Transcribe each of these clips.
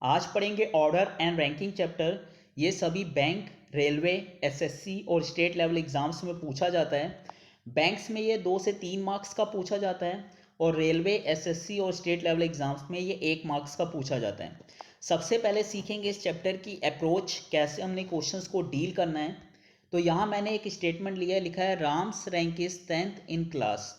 आज पढ़ेंगे order and ranking chapter. ये सभी बैंक, रेलवे, एसएससी और स्टेट लेवल एग्जाम्स में पूछा जाता है। बैंक्स में ये 2 से 3 मार्क्स का पूछा जाता है और रेलवे, एसएससी और स्टेट लेवल एग्जाम्स में ये 1 मार्क्स का पूछा जाता है। सबसे पहले सीखेंगे इस चैप्टर की अप्रोच, कैसे हमने क्वेश्चंस को डील करना है। तो यहाँ मैंने एक स्टेटमेंट लिया है, लिखा है Ram's rank is 10th in class.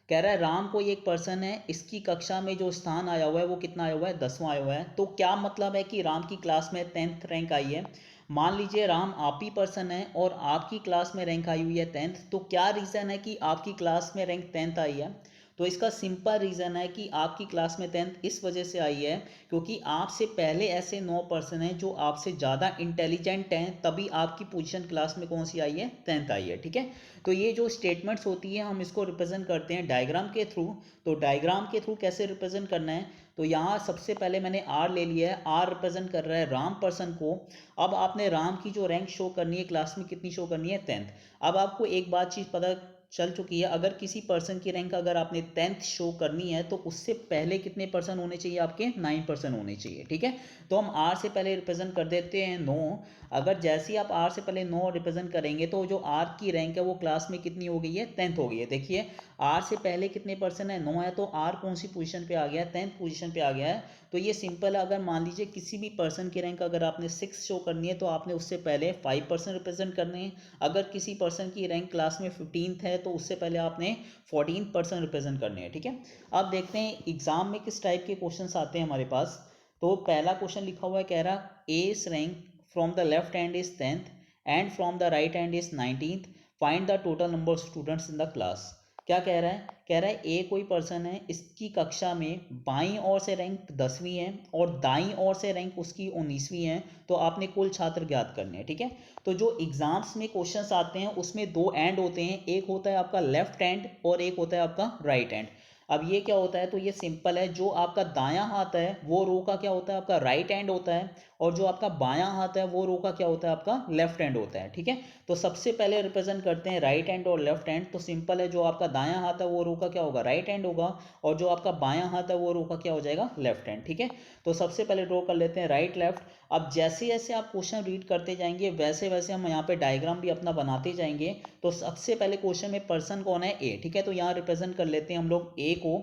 कह रहा है राम कोई एक पर्सन है, इसकी कक्षा में जो स्थान आया हुआ है वो कितना आया हुआ है, 10वां आया हुआ है। तो क्या मतलब है कि राम की क्लास में 10th रैंक आई है। मान लीजिए राम आप ही पर्सन है और आपकी क्लास में रैंक आई हुई है 10th, तो क्या रीज़न है कि आपकी क्लास में रैंक 10th आई है। तो इसका सिंपल रीज़न है कि आपकी क्लास में 10th इस वजह से आई है क्योंकि आपसे पहले ऐसे 9 पर्सन हैं जो आपसे ज़्यादा इंटेलिजेंट हैं, तभी आपकी पोजीशन क्लास में कौन सी आई है, 10th आई है। ठीक है, तो ये जो स्टेटमेंट्स होती है हम इसको रिप्रेजेंट करते हैं डायग्राम के थ्रू। तो डायग्राम के थ्रू कैसे रिप्रेजेंट करना है, तो यहाँ सबसे पहले मैंने आर ले लिया है। आर रिप्रेजेंट कर रहा है राम पर्सन को। अब आपने राम की जो रैंक शो करनी है क्लास में, कितनी शो करनी है, 10th। अब आपको एक बात चीज़ पता चल चुकी है, अगर किसी पर्सन की रैंक अगर आपने 10th शो करनी है तो उससे पहले कितने पर्सन होने चाहिए, आपके 9 पर्सन होने चाहिए। ठीक है, तो हम आर से पहले रिप्रेजेंट कर देते हैं 9। अगर जैसे ही आप आर से पहले 9 रिप्रेजेंट करेंगे तो जो आर की रैंक है वो क्लास में कितनी हो गई है, 10th हो गई है। देखिए आर से पहले कितने पर्सन है, 9 है, तो आर कौन सी पोजीशन पे आ गया है, 10th पोजीशन पे आ गया है। तो ये सिंपल है। अगर मान लीजिए किसी भी पर्सन की रैंक अगर आपने 6 शो करनी है तो आपने उससे पहले 5 पर्सन रिप्रेजेंट करने हैं। अगर किसी पर्सन की रैंक क्लास में 15th है तो उससे पहले आपने 14 पर्सन रिप्रेजेंट करने हैं। ठीक है, अब देखते हैं एग्जाम में किस टाइप के क्वेश्चन आते हैं हमारे पास। तो पहला क्वेश्चन लिखा हुआ है, कह रहा S rank from the left hand is 10th and from the right hand is 19th, find the total number of students in the class. क्या कह रहा है, कह रहा है ए कोई पर्सन है, इसकी कक्षा में बाईं ओर से रैंक 10वीं है और दाईं ओर से रैंक उसकी 19वीं है। तो आपने कुल छात्र ज्ञात करने हैं। ठीक है, तो जो एग्जाम्स में क्वेश्चंस आते हैं उसमें 2 एंड होते हैं, एक होता है आपका लेफ्ट हैंड और एक होता है आपका राइट हैंड। अब ये क्या होता है, तो ये सिंपल है, जो आपका दायां हाथ है वो रो का क्या होता है, आपका राइट हैंड होता है, और जो आपका बायां हाथ है वो रो का क्या होता है, आपका लेफ्ट हैंड होता है। ठीक है, तो सबसे पहले रिप्रेजेंट करते हैं राइट हैंड और लेफ्ट हैंड। तो सिंपल है, जो आपका दायां हाथ है वो रो का क्या होगा, राइट हैंड होगा, और जो आपका बायां हाथ है वो रो का क्या हो जाएगा, लेफ्ट हैंड। ठीक है, तो सबसे पहले ड्रॉ कर लेते हैं राइट लेफ्ट। अब जैसे जैसे आप क्वेश्चन रीड करते जाएंगे वैसे वैसे हम यहाँ पे डायग्राम भी अपना बनाते जाएंगे। तो सबसे पहले क्वेश्चन में पर्सन कौन है, ए। ठीक है, तो यहाँ रिप्रेजेंट कर लेते हैं हम लोग ए को।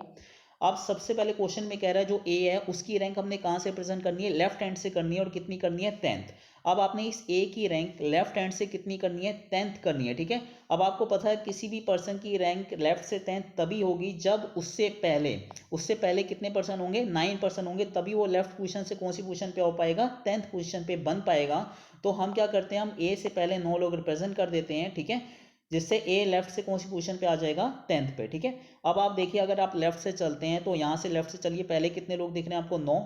अब सबसे पहले क्वेश्चन में कह रहा है जो ए है उसकी रैंक हमने कहाँ से प्रेजेंट करनी है, लेफ्ट हैंड से करनी है, और कितनी करनी है, 10th। अब आपने इस ए की रैंक लेफ्ट हैंड से कितनी करनी है, 10th करनी है। ठीक है, अब आपको पता है किसी भी पर्सन की रैंक लेफ्ट से 10th तभी होगी जब उससे पहले कितने पर्सन होंगे, 9 पर्सन होंगे, तभी वो लेफ्ट पोजीशन से कौन सी पोजीशन पे हो पाएगा, 10th पोजीशन पे बन पाएगा। तो हम क्या करते हैं, हम ए से पहले 9 लोग रिप्रेजेंट कर देते हैं। ठीक है, जिससे ए लेफ्ट से कौन सी पोजीशन पे आ जाएगा, 10th पे। ठीक है, अब आप देखिए अगर आप लेफ्ट से चलते हैं तो यहाँ से लेफ्ट से चलिए, पहले कितने लोग दिख रहे हैं आपको, 9।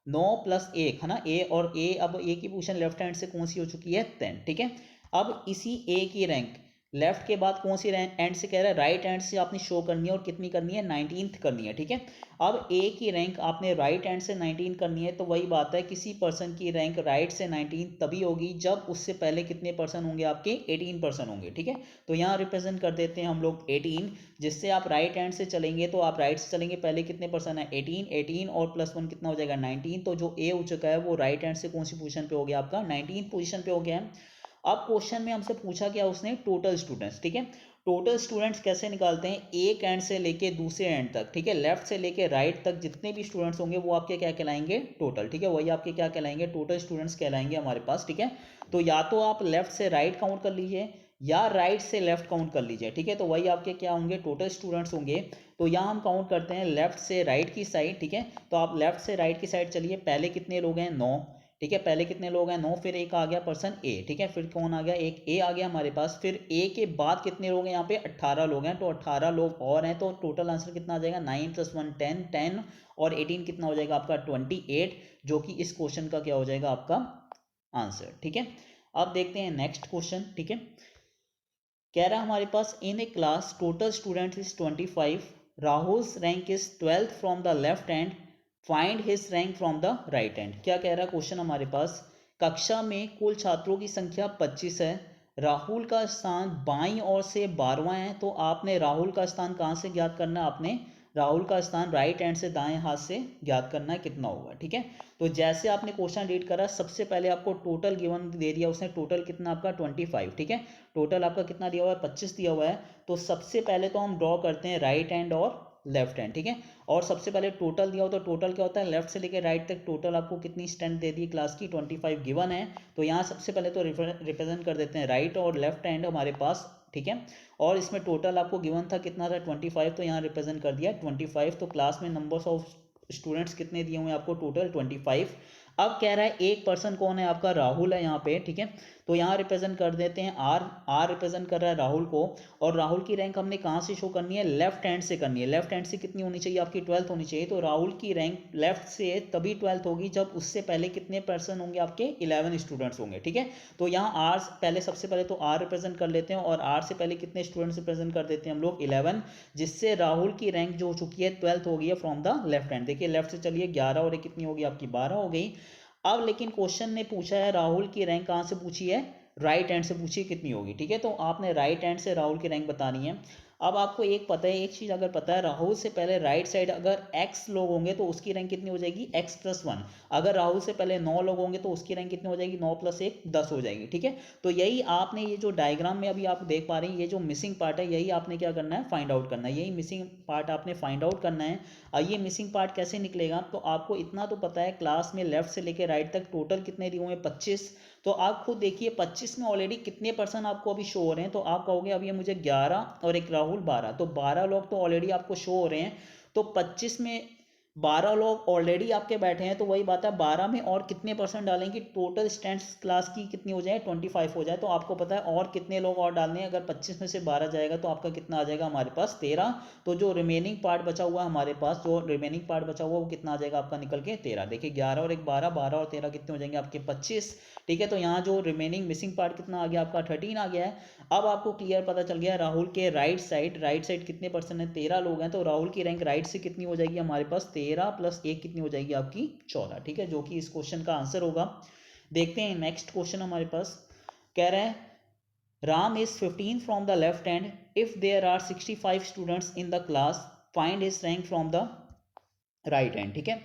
9 प्लस 1 है ना, ए, और ए, अब ए की पोजीशन लेफ्ट हैंड से कौन सी हो चुकी है, 10। ठीक है, अब इसी ए की रैंक लेफ्ट के बाद कौन सी एंड से कह रहा है, राइट हैंड से आपने शो करनी है, और कितनी करनी है, 19th करनी है। ठीक है, अब ए की रैंक आपने राइट हैंड से 19 करनी है, तो वही बात है, किसी पर्सन की रैंक राइट से 19 तभी होगी जब उससे पहले कितने पर्सन होंगे, आपके 18 पर्सन होंगे। ठीक है, तो यहाँ रिप्रेजेंट कर देते हैं हम लोग 18। जिससे आप राइट हैंड से चलेंगे तो आप राइट से चलेंगे, पहले कितने पर्सन है, 18। 18 और प्लस 1 कितना हो जाएगा, 19। तो जो ए हो चुका है वो राइट हैंड से कौन सी पोजीशन पे हो गया, आपका 19th पोजीशन पे हो गया है। अब क्वेश्चन में हमसे पूछा क्या, उसने टोटल स्टूडेंट्स। ठीक है, टोटल स्टूडेंट्स कैसे निकालते हैं, एक एंड से लेके दूसरे एंड तक। ठीक है, लेफ्ट से लेके राइट तक जितने भी स्टूडेंट्स होंगे वो आपके क्या कहलाएंगे, टोटल। ठीक है, वही आपके क्या कहलाएंगे, टोटल स्टूडेंट्स कहलाएंगे हमारे पास। ठीक है, तो या तो आप लेफ्ट से राइट काउंट कर लीजिए या राइट से लेफ्ट काउंट कर लीजिए। ठीक है, तो वही आपके क्या होंगे, टोटल स्टूडेंट्स होंगे। तो यहाँ हम काउंट करते हैं लेफ्ट से राइट की साइड। ठीक है, तो आप लेफ्ट से राइट की साइड चलिए, पहले कितने लोग हैं, 9। ठीक है, पहले कितने लोग हैं, 9, फिर एक आ गया पर्सन ए। ठीक है, फिर कौन आ गया, एक ए आ गया हमारे पास। फिर ए के बाद कितने लोग हैं, यहाँ पे 18 लोग हैं, तो 18 लोग और हैं, तो टोटल आंसर कितना आ जाएगा, 9 + 1 10, 10 और 18 कितना हो जाएगा आपका 28, जो कि इस क्वेश्चन का क्या हो जाएगा, आपका आंसर। ठीक है, अब देखते हैं नेक्स्ट क्वेश्चन। ठीक है, कह रहा है हमारे पास in a class total student is 25, Rahul's rank is 12th from the left hand, find his rank from the right hand. क्या कह रहा है क्वेश्चन हमारे पास, कक्षा में कुल छात्रों की संख्या 25 है, राहुल का स्थान बाईं ओर से 12वां है। तो आपने राहुल का स्थान कहाँ से ज्ञात करना है, आपने राहुल का स्थान राइट हैंड से दाएं हाथ से ज्ञात करना है कितना होगा। ठीक है, तो जैसे आपने क्वेश्चन रीड करा, सबसे पहले आपको टोटल गिवन दे दिया उसने, टोटल कितना आपका 25। ठीक है, टोटल आपका कितना दिया हुआ है, 25 दिया हुआ है। तो सबसे पहले तो हम ड्रॉ करते हैं राइट हैंड और लेफ्ट हैंड। ठीक है, और सबसे पहले टोटल दिया हो तो टोटल क्या होता है, लेफ्ट से लेकर राइट तक टोटल आपको कितनी स्ट्रेंथ दे दी क्लास की, 25 गिवन है। तो यहाँ सबसे पहले तो रिप्रेजेंट कर देते हैं राइट और लेफ्ट हैंड हमारे पास। ठीक है, और इसमें टोटल आपको गिवन था कितना था, 25, तो यहाँ रिप्रेजेंट कर दिया 25। तो क्लास में नंबर्स ऑफ स्टूडेंट्स कितने दिए हुए हैं आपको, टोटल 25। अब कह रहा है एक पर्सन कौन है, आपका राहुल है यहाँ पे। ठीक है, तो यहाँ रिप्रेजेंट कर देते हैं आर, आर रिप्रेजेंट कर रहा है राहुल को। और राहुल की रैंक हमने कहाँ से शो करनी है, लेफ्ट हैंड से करनी है। लेफ्ट हैंड से कितनी होनी चाहिए आपकी, 12th होनी चाहिए। तो राहुल की रैंक लेफ्ट से तभी 12th होगी जब उससे पहले कितने पर्सन होंगे आपके, 11 स्टूडेंट्स होंगे। ठीक है, तो यहाँ आर पहले, सबसे पहले तो आर रिप्रेजेंट कर लेते हैं और आर से पहले कितने स्टूडेंट्स रिप्रेजेंट कर देते हैं हम लोग, 11, जिससे राहुल की रैंक जो हो चुकी है 12th हो गई है फ्रॉम द लेफ्ट हैंड। देखिए लेफ्ट से चलिए 11 और कितनी होगी आपकी, 12 हो गई। अब लेकिन क्वेश्चन ने पूछा है राहुल की रैंक कहाँ से पूछी है, राइट हैंड से पूछी कितनी होगी। ठीक है, तो आपने राइट हैंड से राहुल की रैंक बतानी है। अब आपको एक पता है, एक चीज़ अगर पता है, राहुल से पहले राइट साइड अगर x लोग होंगे तो उसकी रैंक कितनी हो जाएगी, x+1। अगर राहुल से पहले 9 लोग होंगे तो उसकी रैंक कितनी हो जाएगी, 9+1 10 हो जाएगी। ठीक है, तो यही आपने ये जो डायग्राम में अभी आप देख पा रहे हैं, ये जो मिसिंग पार्ट है यही आपने क्या करना है, फाइंड आउट करना है। यही मिसिंग पार्ट आपने फाइंड आउट करना है। ये मिसिंग पार्ट कैसे निकलेगा, तो आपको इतना तो पता है क्लास में लेफ्ट से लेकर राइट तक टोटल कितने दिए हुए हैं, 25। तो आप खुद देखिए 25 में ऑलरेडी कितने पर्सन आपको अभी शो हो रहे हैं, तो आप कहोगे अभी मुझे 11 और एक राहुल 12, तो 12 लोग तो ऑलरेडी आपको शो हो रहे हैं। तो 25 में 12 लोग ऑलरेडी आपके बैठे हैं, तो वही बात है 12 में और कितने परसेंट डालेंगे, टोटल स्टूडेंट्स क्लास की कितनी हो जाए, 25 हो जाए। तो आपको पता है और कितने लोग और डालने हैं, अगर 25 में से 12 जाएगा तो आपका कितना आ जाएगा हमारे पास, 13। तो जो रिमेनिंग पार्ट बचा हुआ है हमारे पास, जो रिमेनिंग पार्ट बचा हुआ वो कितना आ जाएगा आपका निकल के, 13। देखिए 11 और एक 12, 12 और 13 कितने हो जाएंगे आपके, 25। ठीक है, तो यहाँ जो रिमेनिंग मिसिंग पार्ट कितना आ गया आपका, 13 आ गया है। अब आपको क्लियर पता चल गया राहुल के राइट साइड कितने परसेंट है, 13 लोग हैं। तो राहुल की रैंक राइट से कितनी हो जाएगी हमारे पास, 13 + 1 कितनी हो जाएगी आपकी, 14। ठीक है, जो कि इस क्वेश्चन का आंसर होगा। देखते हैं नेक्स्ट क्वेश्चन हमारे पास, कह रहा है Ram is 15 from the left hand, if there are 65 students in the class, find his rank from the right hand. ठीक है,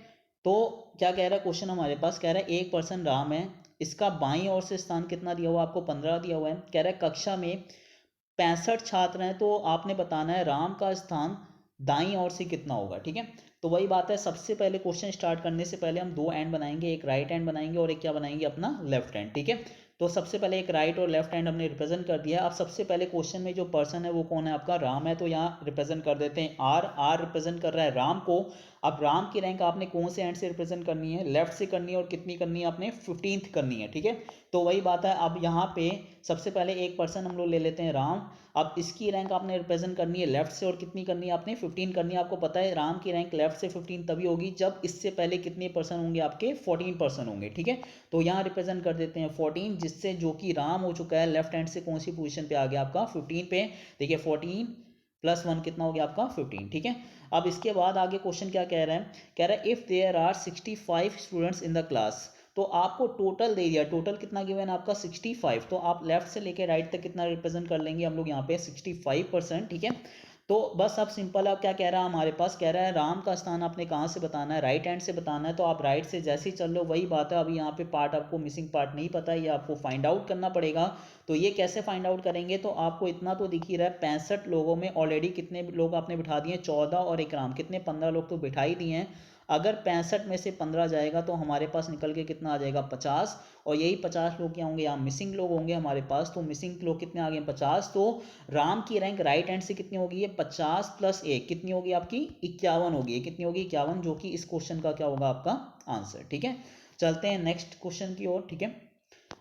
तो क्या कह रहा है क्वेश्चन हमारे पास, कह रहा है एक पर्सन राम है, इसका बाईं ओर से स्थान कितना दिया हुआ है आपको, 15 दिया हुआ है। कह रहा है कक्षा में 65 छात्र हैं, तो आपने बताना है राम का स्थान दाईं ओर से कितना होगा। ठीक है, तो वही बात है, सबसे पहले क्वेश्चन स्टार्ट करने से पहले हम दो एंड बनाएंगे, एक राइट हैंड बनाएंगे और एक क्या बनाएंगे अपना, लेफ्ट हैंड। ठीक है, तो सबसे पहले एक राइट और लेफ्ट हैंड हमने रिप्रेजेंट कर दिया। अब सबसे पहले क्वेश्चन में जो पर्सन है वो कौन है आपका, राम है। तो यहाँ रिप्रेजेंट कर देते हैं आर, आर रिप्रेजेंट कर रहा है राम को। अब राम की रैंक आपने कौन से एंड से रिप्रेजेंट करनी है, लेफ्ट से करनी है, और कितनी करनी है आपने, 15th करनी है। ठीक है, तो वही बात है, अब यहाँ पे सबसे पहले एक पर्सन हम लोग ले लेते हैं राम। अब इसकी रैंक आपने रिप्रेजेंट करनी है लेफ्ट से, और कितनी करनी है आपने, 15 करनी है। आपको पता है राम की रैंक लेफ्ट से 15 तभी होगी जब इससे पहले कितने पर्सन होंगे आपके, 14 पर्सन होंगे। ठीक है, तो यहाँ रिप्रेजेंट कर देते हैं 14, जिससे जो कि राम हो चुका है लेफ्ट हैंड से कौन सी पोजीशन पे आ गया आपका, 15 पे। देखिए 14 + 1 कितना हो गया आपका, 15। ठीक है, अब इसके बाद आगे क्वेश्चन क्या कह रहा है, कह रहा है if there are 65 students in the class. तो आपको टोटल दे दिया, टोटल कितना गिवन है आपका, 65। तो आप लेफ्ट से लेके राइट तक कितना रिप्रेजेंट कर लेंगे हम लोग यहाँ पे, 65%। ठीक है, तो बस अब सिंपल, अब क्या कह रहा है हमारे पास, कह रहा है राम का स्थान आपने कहाँ से बताना है, राइट हैंड से बताना है। तो आप राइट से जैसे ही चल लो, वही बात है, अभी यहाँ पे पार्ट आपको मिसिंग पार्ट नहीं पता है, ये आपको फाइंड आउट करना पड़ेगा। तो ये कैसे फाइंड आउट करेंगे, तो आपको इतना तो दिख ही रहा है, 65 लोगों में ऑलरेडी कितने लोग आपने बिठा दिए, 14 और एक राम, कितने 15 लोग तो बिठा ही दिए हैं। अगर 65 में से 15 जाएगा तो हमारे पास निकल के कितना आ जाएगा, 50। और यही 50 लोग क्या होंगे, यहाँ मिसिंग लोग होंगे हमारे पास। तो मिसिंग लोग कितने आ गए, 50। तो राम की रैंक राइट हैंड से कितनी होगी, ये 50 + 1 कितनी होगी आपकी, 51 होगी। ये कितनी होगी, 51, जो कि इस क्वेश्चन का क्या होगा आपका आंसर। ठीक है, चलते हैं नेक्स्ट क्वेश्चन की ओर। ठीक है,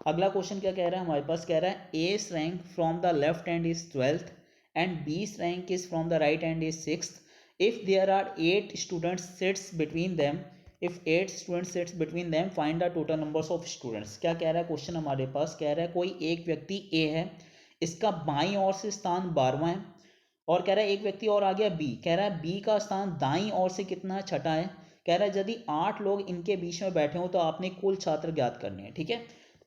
अगला क्वेश्चन क्या कह रहा है हमारे पास, कह रहा है S rank from the left hand is 12th and B's rank is from the right hand is 6th। if there are 8 students sits between them, if 8 students sits between them, find the total numbers of students। क्या कह रहा है question हमारे पास, कह रहा है कोई एक व्यक्ति ए है, इसका बाईं ओर से स्थान 12वां है। और कह रहा है एक व्यक्ति और आ गया बी, कह रहा है बी का स्थान दाईं ओर से कितना है, छठा है। कह रहा है यदि 8 लोग इनके बीच में बैठे हो तो आपने कुल छात्र ज्ञात करने हैं। ठीक है,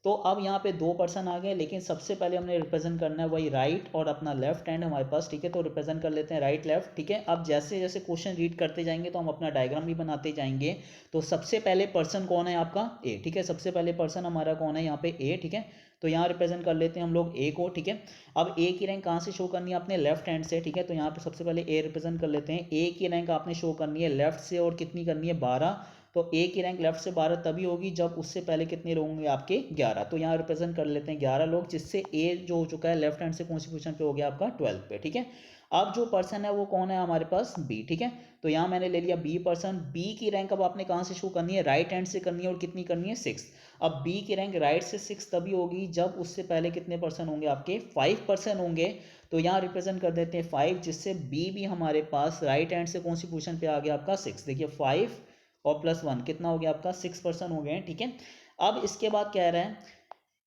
तो अब यहाँ पे 2 पर्सन आ गए, लेकिन सबसे पहले हमने रिप्रेजेंट करना है वही राइट और अपना लेफ्ट हैंड हमारे पास, ठीक है। तो रिप्रेजेंट कर लेते हैं राइट लेफ्ट, ठीक है। अब जैसे जैसे क्वेश्चन रीड करते जाएंगे तो हम अपना डायग्राम भी बनाते जाएंगे। तो सबसे पहले पर्सन कौन है आपका, ए, ठीक है। सबसे पहले पर्सन हमारा कौन है यहाँ पे, ए, ठीक है। तो यहाँ रिप्रेजेंट कर लेते हैं हम लोग ए को, ठीक है। अब ए की रैंक कहाँ से शो करनी है अपने लेफ्ट हैंड से, ठीक है। तो यहाँ पे सबसे पहले ए रिप्रेजेंट कर लेते हैं। ए की रैंक आपने शो करनी है लेफ्ट से, और कितनी करनी है, 12। तो ए की रैंक लेफ्ट से 12 तभी होगी जब उससे पहले कितने लोग होंगे आपके, 11। तो यहाँ रिप्रेजेंट कर लेते हैं 11 लोग, जिससे ए जो हो चुका है लेफ्ट हैंड से कौन सी पोजीशन पे हो गया आपका, 12 पे, ठीक है। अब जो पर्सन है वो कौन है हमारे पास, बी, ठीक है। तो यहाँ मैंने ले लिया बी पर्सन। बी की रैंक अब आपने कहाँ से शो करनी है, राइट हैंड से करनी है, और कितनी करनी है, 6। अब बी की रैंक राइट से 6 तभी होगी जब उससे पहले कितने पर्सन होंगे आपके, 5 पर्सन होंगे। तो यहाँ रिप्रेजेंट कर देते हैं 5, जिससे बी भी हमारे पास राइट हैंड से कौन सी पोजीशन पे आ गया आपका, 6। देखिए 5 और +1 कितना हो गया आपका, 6 पर्सन हो गए हैं, ठीक है। अब इसके बाद कह रहा है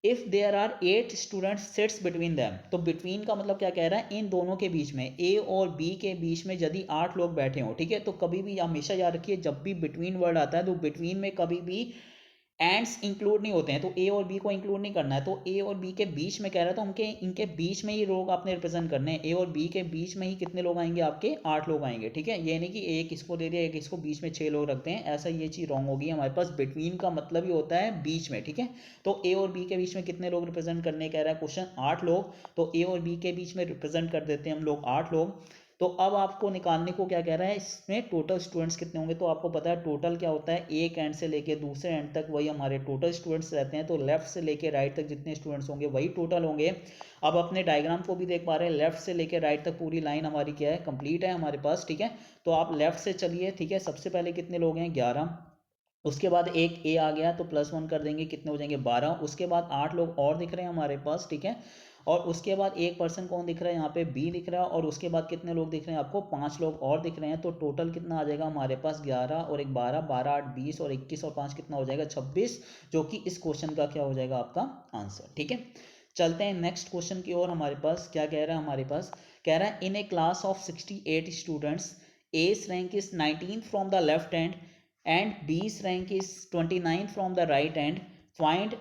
if there are 8 student sits between them. तो बिटवीन का मतलब क्या कह रहा है, इन दोनों के बीच में, ए और बी के बीच में यदि 8 लोग बैठे हो, ठीक है। तो कभी भी हमेशा याद रखिए जब भी बिटवीन वर्ड आता है तो बिटवीन में कभी भी एंड्स इंक्लूड नहीं होते हैं। तो ए और बी को इंक्लूड नहीं करना है। तो ए और बी के बीच में कह रहा है, तो उनके इनके बीच में ही लोग आपने रिप्रेजेंट करने हैं। ए और बी के बीच में ही कितने लोग आएंगे आपके, 8 लोग आएंगे, ठीक है। ये नहीं कि एक इसको दे दिया एक इसको, बीच में 6 लोग रखते हैं, ऐसा ये चीज़ रॉन्ग होगी। हमारे पास बिटवीन का मतलब ही होता है बीच में, ठीक है। तो ए और बी के बीच में कितने लोग रिप्रेजेंट करने कह रहा है क्वेश्चन, 8 लोग। तो ए और बी के बीच में रिप्रेजेंट कर देते हैं हम लोग 8 लोग। तो अब आपको निकालने को क्या कह रहा है, इसमें टोटल स्टूडेंट्स कितने होंगे। तो आपको पता है टोटल क्या होता है, एक एंड से लेके दूसरे एंड तक वही हमारे टोटल स्टूडेंट्स रहते हैं। तो लेफ्ट से लेके राइट तक जितने स्टूडेंट्स होंगे वही टोटल होंगे। अब अपने डायग्राम को भी देख पा रहे हैं, लेफ्ट से लेके राइट तक पूरी लाइन हमारी क्या है, कंप्लीट है हमारे पास, ठीक है। तो आप लेफ्ट से चलिए, ठीक है। सबसे पहले कितने लोग हैं, 11। उसके बाद एक ए आ गया तो +1 कर देंगे, कितने हो जाएंगे, 12। उसके बाद 8 लोग और दिख रहे हैं हमारे पास, ठीक है। और उसके बाद एक पर्सन कौन दिख रहा है यहाँ पे, बी दिख रहा है। और उसके बाद कितने लोग दिख रहे हैं आपको, 5 लोग और दिख रहे हैं। तो टोटल कितना आ जाएगा हमारे पास, 11 और एक 12, 12 8 20 और 21 और 5 कितना हो जाएगा, 26, जो कि इस क्वेश्चन का क्या हो जाएगा आपका आंसर, ठीक है। चलते हैं नेक्स्ट क्वेश्चन की ओर। हमारे पास क्या कह रहा है, हमारे पास कह रहा है in a class of 68 students, A's rank is 19th from the left hand and B's rank is 29th from the right hand. Find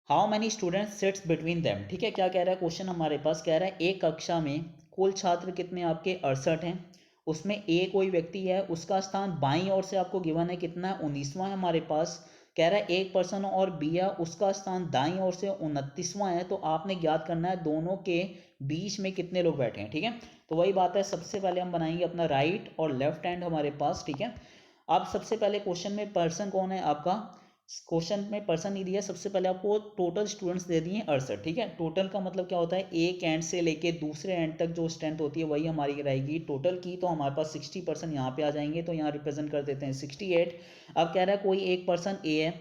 how many students sits between them। ठीक है, क्या कह रहा है क्वेश्चन हमारे पास, कह रहा है एक कक्षा में कुल छात्र कितने आपके, 68 हैं। उसमें ए कोई व्यक्ति है, उसका स्थान बाईं ओर से आपको गिवन है, कितना है, 19वां है हमारे पास। कह रहा है एक पर्सन और बी है, उसका स्थान दाईं ओर से 29वां है। तो आपने ज्ञात करना है दोनों के बीच में कितने लोग बैठे हैं, ठीक है। तो वही बात है, सबसे पहले हम बनाएंगे अपना राइट और लेफ्ट हैंड हमारे पास, ठीक है। अब सबसे पहले क्वेश्चन में पर्सन कौन है आपका, क्वेश्चन में पर्सन नहीं दिया, सबसे पहले आपको टोटल स्टूडेंट्स दे दिए 68, ठीक है। टोटल का मतलब क्या होता है, एक एंड से लेके दूसरे एंड तक जो स्ट्रेंथ होती है वही हमारी रहेगी टोटल की। तो हमारे पास 60% यहाँ पे आ जाएंगे, तो यहाँ रिप्रेजेंट कर देते हैं 68। अब कह रहा है कोई एक पर्सन ए है,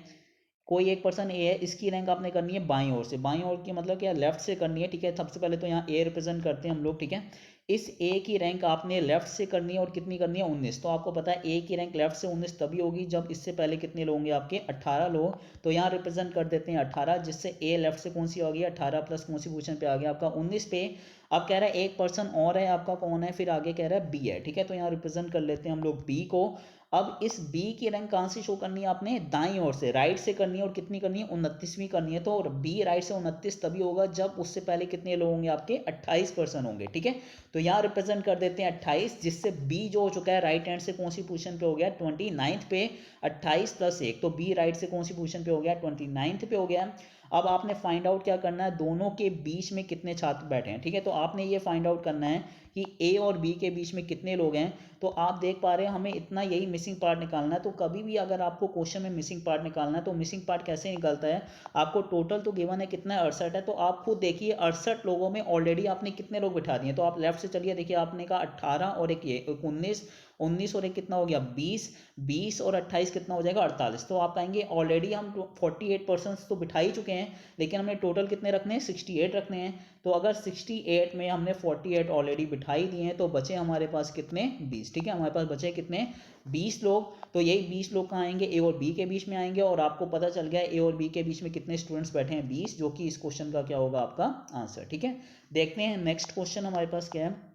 कोई एक पर्सन ए है, इसकी रैंक आपने करनी है बाईं ओर से। बाईं ओर की मतलब क्या, लेफ्ट से करनी है, ठीक है। सबसे पहले तो यहाँ ए रिप्रेजेंट करते हैं हम लोग, ठीक है। इस ए की रैंक आपने लेफ्ट से करनी है, और कितनी करनी है, 19। तो आपको पता है ए की रैंक लेफ्ट से 19 तभी होगी जब इससे पहले कितने लोग होंगे आपके, 18 लोग। तो यहाँ रिप्रेजेंट कर देते हैं 18, जिससे ए लेफ्ट से कौन सी आ गई, 18 प्लस कौन सी पोजीशन पे आ गया आपका, 19 पे। अब कह रहा है एक पर्सन और है आपका, कौन है, फिर आगे कह रहा है बी है, ठीक है। तो यहाँ रिप्रेजेंट कर लेते हैं हम लोग बी को। अब इस बी की रैंक कहाँ से शो करनी है आपने, दाईं ओर से, राइट से करनी है, और कितनी करनी है, 29वीं करनी है। तो बी राइट से 29 तभी होगा जब उससे पहले कितने लोग होंगे आपके, 28 पर्सन होंगे, ठीक है। तो यहाँ रिप्रेजेंट कर देते हैं 28, जिससे बी जो हो चुका है राइट हैंड से कौन सी पोजीशन पे हो गया, 29th पे। 28 + 1, तो बी राइट से कौन सी पोजीशन पे हो गया, 29th पे हो गया। अब आपने फाइंड आउट क्या करना है, दोनों के बीच में कितने छात्र बैठे हैं, ठीक है। तो आपने ये फाइंड आउट करना है कि ए और बी के बीच में कितने लोग हैं। तो आप देख पा रहे हैं हमें इतना यही मिसिंग पार्ट निकालना है। तो कभी भी अगर आपको क्वेश्चन में मिसिंग पार्ट निकालना है तो मिसिंग पार्ट कैसे निकलता है, आपको टोटल तो गिवन है कितना, 68 है। तो आप खुद देखिए 68 लोगों में ऑलरेडी आपने कितने लोग बिठा दिए। तो आप लेफ्ट से चलिए, देखिए आपने कहा 18 और एक ये 19, 19 और एक कितना हो गया, 20, 20 और 28 कितना हो जाएगा, 48। तो आप कहेंगे ऑलरेडी हम 48% तो बिठा ही चुके हैं, लेकिन हमें टोटल कितने रखने हैं, 68 रखने हैं। तो अगर 68 में हमने 48 ऑलरेडी बिठाई दिए हैं, तो बचे हमारे पास कितने, 20, ठीक है। हमारे पास बचे कितने, 20 लोग। तो यही 20 लोग कहाँ आएंगे, ए और बी के बीच में आएंगे। और आपको पता चल गया ए और बी के बीच में कितने स्टूडेंट्स बैठे हैं, 20, जो कि इस क्वेश्चन का क्या होगा आपका आंसर, ठीक है। देखते हैं नेक्स्ट क्वेश्चन हमारे पास क्या है।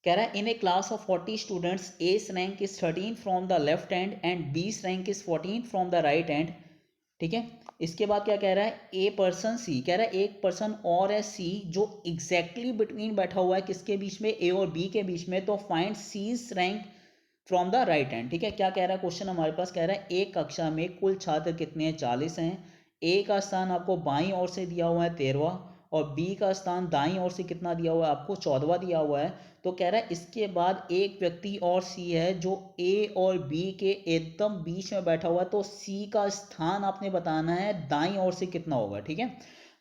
कह रहा है in a class of 40 students A's rank is 13 from the left hand and B's rank is 14 from the right hand. ठीक है, इसके बाद क्या कह रहा है, ए पर्सन सी, कह रहा है एक पर्सन और है सी जो एग्जैक्टली बिटवीन बैठा हुआ है किसके बीच में, ए और बी के बीच में, तो find C's rank from the right hand. ठीक है, क्या कह रहा है क्वेश्चन हमारे पास, कह रहा है एक कक्षा में कुल छात्र कितने हैं, 40 हैं। ए का स्थान आपको बाईं ओर से दिया हुआ है 13वां, और बी का स्थान दाईं ओर से कितना दिया हुआ है आपको, 14वां दिया हुआ है। तो कह रहा है इसके बाद एक व्यक्ति और सी है जो ए और बी के एकदम बीच में बैठा हुआ है, तो सी का स्थान आपने बताना है दाईं ओर से कितना होगा। ठीक है,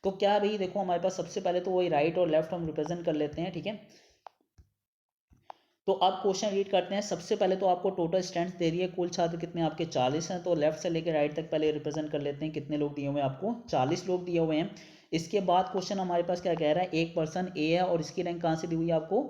तो क्या भाई देखो हमारे पास सबसे पहले तो वही राइट और लेफ्ट हम रिप्रेजेंट कर लेते हैं। ठीक है, तो अब क्वेश्चन रीड करते हैं। सबसे पहले तो आपको टोटल स्टूडेंट्स दे रही है, कुल छात्र कितने आपके 40 हैं, तो लेफ्ट से लेकर राइट तक पहले रिप्रेजेंट कर लेते हैं कितने लोग दिए हुए हैं आपको, 40 लोग दिए हुए हैं। इसके बाद क्वेश्चन हमारे पास क्या कह रहा है, एक पर्सन ए है और इसकी रैंक कहाँ से दी हुई है आपको,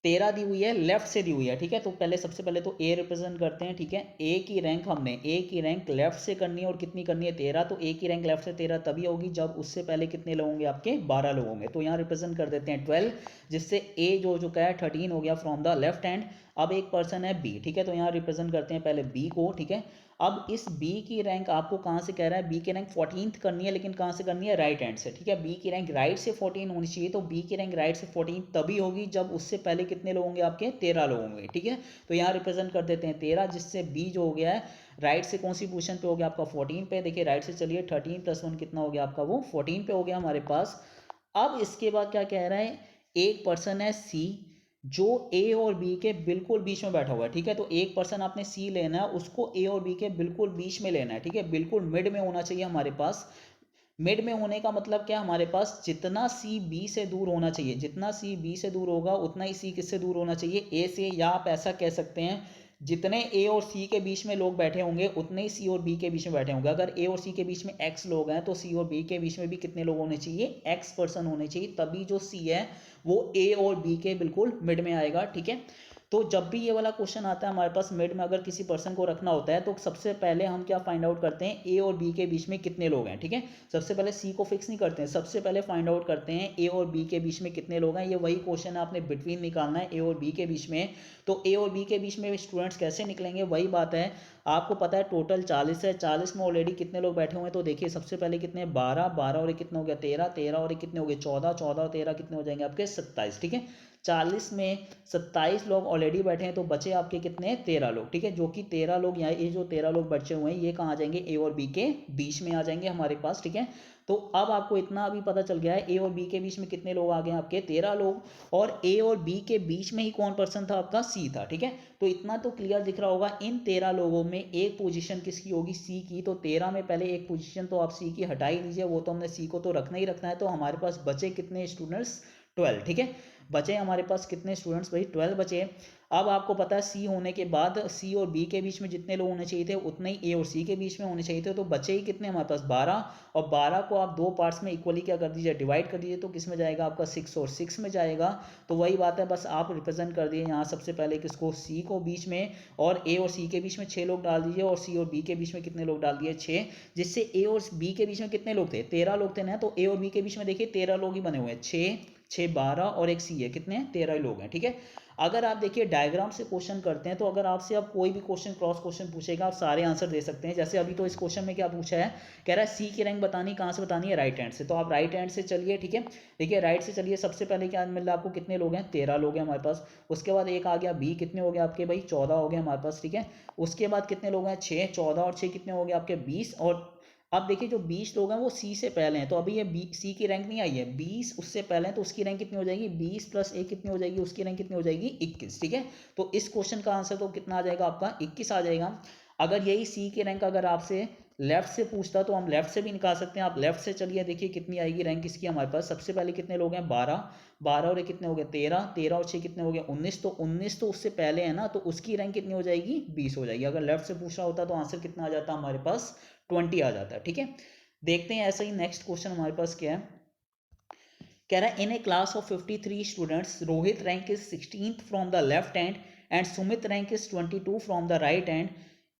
13 दी हुई है, लेफ्ट से दी हुई है। ठीक है, तो पहले सबसे पहले तो ए रिप्रेजेंट करते हैं। ठीक है, ए की रैंक हमने, ए की रैंक लेफ्ट से करनी है और कितनी करनी है, 13। तो ए की रैंक लेफ्ट से 13 तभी होगी जब उससे पहले कितने लोग होंगे आपके, 12 लोग होंगे। तो यहाँ रिप्रेजेंट कर देते हैं 12, जिससे ए जो जो क्या है 13 हो गया फ्रॉम द लेफ्ट हैंड। अब एक पर्सन है बी। ठीक है, तो यहाँ रिप्रेजेंट करते हैं पहले बी को। ठीक है, अब इस बी की रैंक आपको कहाँ से कह रहा है, बी की रैंक 14th करनी है, लेकिन कहाँ से करनी है, राइट हैंड से। ठीक है, बी की रैंक राइट से 14 होनी चाहिए, तो बी की रैंक राइट से 14 तभी होगी जब उससे पहले कितने लोग होंगे आपके, 13 लोग होंगे। ठीक है, तो यहाँ रिप्रेजेंट कर देते हैं 13, जिससे बी जो हो गया है राइट से कौन सी पोजीशन पे हो गया आपका, 14 पे। देखिए राइट से चलिए 13 + 1 कितना हो गया आपका, वो 14 पे हो गया हमारे पास। अब इसके बाद क्या कह रहा है, एक पर्सन है सी जो ए और बी के बिल्कुल बीच में बैठा हुआ है। ठीक है, तो एक पर्सन आपने सी लेना है, उसको ए और बी के बिल्कुल बीच में लेना है। ठीक है, बिल्कुल मिड में होना चाहिए हमारे पास। मिड में होने का मतलब क्या, हमारे पास जितना सी बी से दूर होना चाहिए, जितना सी बी से दूर होगा उतना ही सी किससे दूर होना चाहिए, ए से। या आप ऐसा कह सकते हैं जितने ए और सी के बीच में लोग बैठे होंगे उतने ही सी और बी के बीच में बैठे होंगे। अगर ए और सी के बीच में एक्स लोग हैं तो सी और बी के बीच में भी कितने लोग होने चाहिए, एक्स पर्सन होने चाहिए, तभी जो सी है वो ए और बी के बिल्कुल मिड में आएगा। ठीक है, तो जब भी ये वाला क्वेश्चन आता है हमारे पास मिड में अगर किसी पर्सन को रखना होता है, तो सबसे पहले हम क्या फाइंड आउट करते हैं, ए और बी के बीच में कितने लोग हैं। ठीक है, सबसे पहले सी को फिक्स नहीं करते हैं, सबसे पहले फाइंड आउट करते हैं ए और बी के बीच में कितने लोग हैं। ये वही क्वेश्चन है, आपने बिटवीन निकालना है ए और बी के बीच में। तो ए और बी के बीच में स्टूडेंट्स कैसे निकलेंगे, वही बात है। आपको पता है टोटल 40 है, 40 में ऑलरेडी कितने लोग बैठे हुए हैं, तो देखिए सबसे पहले कितने, 12, 12 और एक कितने हो गया 13, 13 और एक कितने हो गए 14, 14 और 13 कितने हो जाएंगे आपके 27। ठीक है, 40 में 27 लोग ऑलरेडी बैठे हैं, तो बचे आपके कितने, 13 लोग। ठीक है, जो कि 13 लोग यहाँ, ये जो 13 लोग बचे हुए हैं ये कहाँ आ जाएंगे, ए और बी के बीच में आ जाएंगे हमारे पास। ठीक है, तो अब आपको इतना अभी पता चल गया है ए और बी के बीच में कितने लोग आ गए आपके, 13 लोग। और ए और बी के बीच में ही कौन पर्सन था आपका, सी था। ठीक है, तो इतना तो क्लियर दिख रहा होगा। इन 13 लोगों में एक पोजीशन किसकी होगी, सी की। तो 13 में पहले एक पोजीशन तो आप सी की हटा ही दीजिए, वो तो हमने सी को तो रखना ही रखना है। तो हमारे पास बचे कितने स्टूडेंट्स, 12। ठीक है, बचे हमारे पास कितने स्टूडेंट्स भाई, 12 बचे। अब आपको पता है सी होने के बाद सी और बी के बीच में जितने लोग होने चाहिए थे उतने ही ए और सी के बीच में होने चाहिए थे, तो बचे ही कितने हमारे पास, 12। और 12 को आप दो पार्ट्स में इक्वली क्या कर दीजिए, डिवाइड कर दीजिए, तो किस में जाएगा आपका, 6 और 6 में जाएगा। तो वही बात है, बस आप रिप्रेजेंट कर दिए यहाँ सबसे पहले किसको, सी को बीच में, और ए और सी के बीच में 6 लोग डाल दीजिए, और सी और बी के बीच में कितने लोग डाल दिए, 6। जिससे ए और बी के बीच में कितने लोग थे, 13 लोग थे ना, तो ए और बी के बीच में देखिए 13 लोग ही बने हुए हैं, 6, 6, 12 और एक सी है, कितने हैं, 13 लोग हैं। ठीक है, अगर आप देखिए डायग्राम से क्वेश्चन करते हैं, तो अगर आपसे अब कोई भी क्वेश्चन क्रॉस क्वेश्चन पूछेगा आप सारे आंसर दे सकते हैं। जैसे अभी तो इस क्वेश्चन में क्या पूछा है, कह रहा है सी की रैंक बतानी, कहाँ से बतानी है, राइट हैंड से। तो आप राइट हैंड से चलिए। ठीक है, देखिए राइट से चलिए, सबसे पहले क्या मिल रहा है आपको, कितने लोग हैं, 13 लोग हैं हमारे पास। उसके बाद एक आ गया बी, कितने हो गए आपके भाई, 14 हो गए हमारे पास। ठीक है, उसके बाद कितने लोग हैं, 6, 14 और 6 कितने हो गए आपके, 20। और अब देखिए जो 20 लोग हैं वो सी से पहले हैं, तो अभी ये बी सी की रैंक नहीं आई है, 20 उससे पहले हैं, तो उसकी रैंक कितनी हो जाएगी, 20 + 1 कितनी हो जाएगी, उसकी रैंक कितनी हो जाएगी, 21। ठीक है, तो इस क्वेश्चन का आंसर तो कितना आ जाएगा आपका, 21 आ जाएगा। अगर यही सी की रैंक अगर आपसे लेफ्ट से पूछता तो हम लेफ्ट से भी निकाल सकते हैं। आप लेफ्ट से चलिए, देखिए कितनी आएगी रैंक इसकी हमारे पास। सबसे पहले कितने लोग हैं, 12, 12 और ये कितने हो गए, 13, 13 और 6 कितने हो गए, 19। तो 19 तो उससे पहले है ना, तो उसकी रैंक कितनी हो जाएगी, 20 हो जाएगी। अगर लेफ्ट से पूछ रहा होता तो आंसर कितना आ जाता हमारे पास, 20 आ जाता है। ठीक है, देखते हैं ऐसा ही नेक्स्ट क्वेश्चन हमारे पास क्या है। कह रहा है in a class of 53 students Rohit rank is 16th from the left hand and Sumit rank is 22 from the right hand.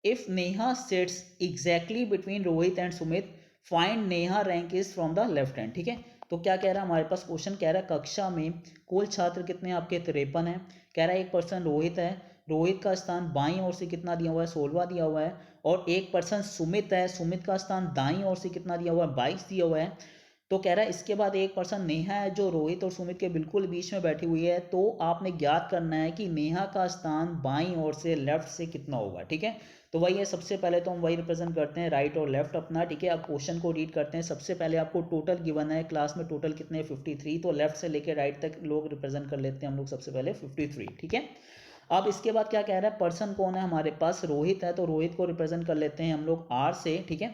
If Neha sits exactly between Rohit and Sumit, find Neha rank is from the left hand. ठीक है, तो क्या कह रहा है हमारे पास question, कह रहा है कक्षा में कुल छात्र कितने हैं आपके, 53 हैं। कह रहा है एक पर्सन रोहित है, रोहित का स्थान बाईं ओर से कितना दिया हुआ है, 16 दिया हुआ है। और एक पर्सन सुमित है, सुमित का स्थान दाईं ओर से कितना दिया हुआ है, 22 दिया हुआ है। तो कह रहा है इसके बाद एक पर्सन नेहा है जो रोहित और सुमित के बिल्कुल बीच में बैठी हुई है, तो आपने ज्ञात करना है कि नेहा का स्थान बाईं ओर से लेफ्ट से कितना होगा, ठीक है। तो वही है, सबसे पहले तो हम वही रिप्रेजेंट करते हैं राइट और लेफ्ट अपना, ठीक है। अब क्वेश्चन को रीड करते हैं। सबसे पहले आपको टोटल गिवन है, क्लास में टोटल कितने 53, तो लेफ्ट से लेकर राइट तक लोग रिप्रेजेंट कर लेते हैं हम लोग सबसे पहले 53, ठीक है। अब इसके बाद क्या कह रहा है, पर्सन कौन है हमारे पास, रोहित है, तो रोहित को रिप्रेजेंट कर लेते हैं हम लोग आर से, ठीक है।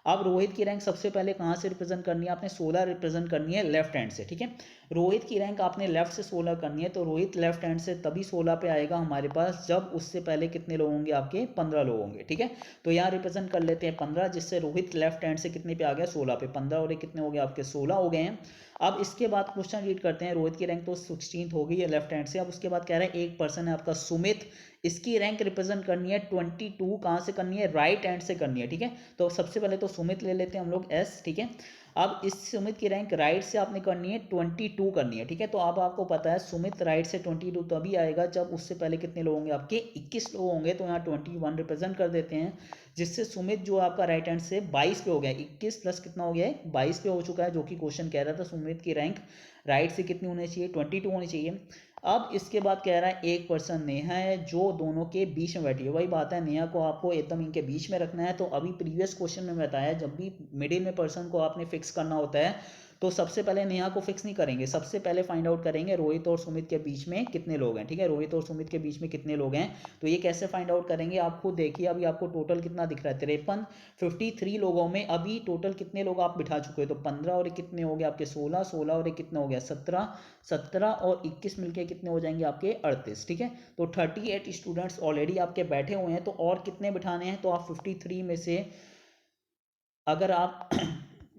अब रोहित की रैंक सबसे पहले कहाँ से रिप्रेजेंट करनी है, आपने 16 रिप्रेजेंट करनी है लेफ्ट हैंड से, ठीक है। रोहित की रैंक आपने लेफ्ट से 16 करनी है, तो रोहित लेफ्ट हैंड से तभी 16 पे आएगा हमारे पास जब उससे पहले कितने लोग होंगे, आपके 15 लोग होंगे, ठीक है। तो यहाँ रिप्रेजेंट कर लेते हैं 15, जिससे रोहित लेफ्ट हैंड से कितने पे आ गया, 16 पे, 15 और कितने हो गए आपके 16 हो गए हैं। अब इसके बाद क्वेश्चन रीड करते हैं। रोहित की रैंक तो 16 हो गई है लेफ्ट हैंड से। अब उसके बाद कह रहा है एक पर्सन है आपका सुमित, इसकी रैंक रिप्रेजेंट करनी है 22, कहाँ से करनी है, राइट हैंड से करनी है, ठीक है। तो सबसे पहले तो सुमित ले लेते हैं हम लोग एस, ठीक है। अब इस सुमित की रैंक राइट से आपने करनी है 22 करनी है, ठीक है। तो अब आपको पता है सुमित राइट से 22 तभी आएगा जब उससे पहले कितने लोग होंगे, आपके 21 लोग होंगे, तो यहाँ 21 रिप्रेजेंट कर देते हैं, जिससे सुमित जो आपका राइट हैंड से 22 पे हो गया, 21 प्लस कितना हो गया है, 22 पे हो चुका है, जो कि क्वेश्चन कह रहा था सुमित की रैंक राइट से कितनी होनी चाहिए, 22 होनी चाहिए। अब इसके बाद कह रहा है एक पर्सन नेहा है जो दोनों के बीच में बैठी है। वही बात है, नेहा को आपको एकदम इनके बीच में रखना है। तो अभी प्रीवियस क्वेश्चन में बताया, जब भी मिडिल में पर्सन को आपने फिक्स करना होता है तो सबसे पहले नेहा को फिक्स नहीं करेंगे, सबसे पहले फाइंड आउट करेंगे रोहित और सुमित के बीच में कितने लोग हैं, ठीक है। रोहित और सुमित के बीच में कितने लोग हैं, तो ये कैसे फाइंड आउट करेंगे आप खुद देखिए। अभी आपको टोटल कितना दिख रहा है, 53, 53 लोगों में अभी टोटल कितने लोग आप बिठा चुके हो, तो 15 और कितने हो गए आपके 16, 16 और कितने हो गया 17, 17 और 21 मिलके कितने हो जाएंगे आपके 38, ठीक है। तो 38 स्टूडेंट्स ऑलरेडी आपके बैठे हुए हैं, तो और कितने बिठाने हैं, तो आप 53 में से अगर आप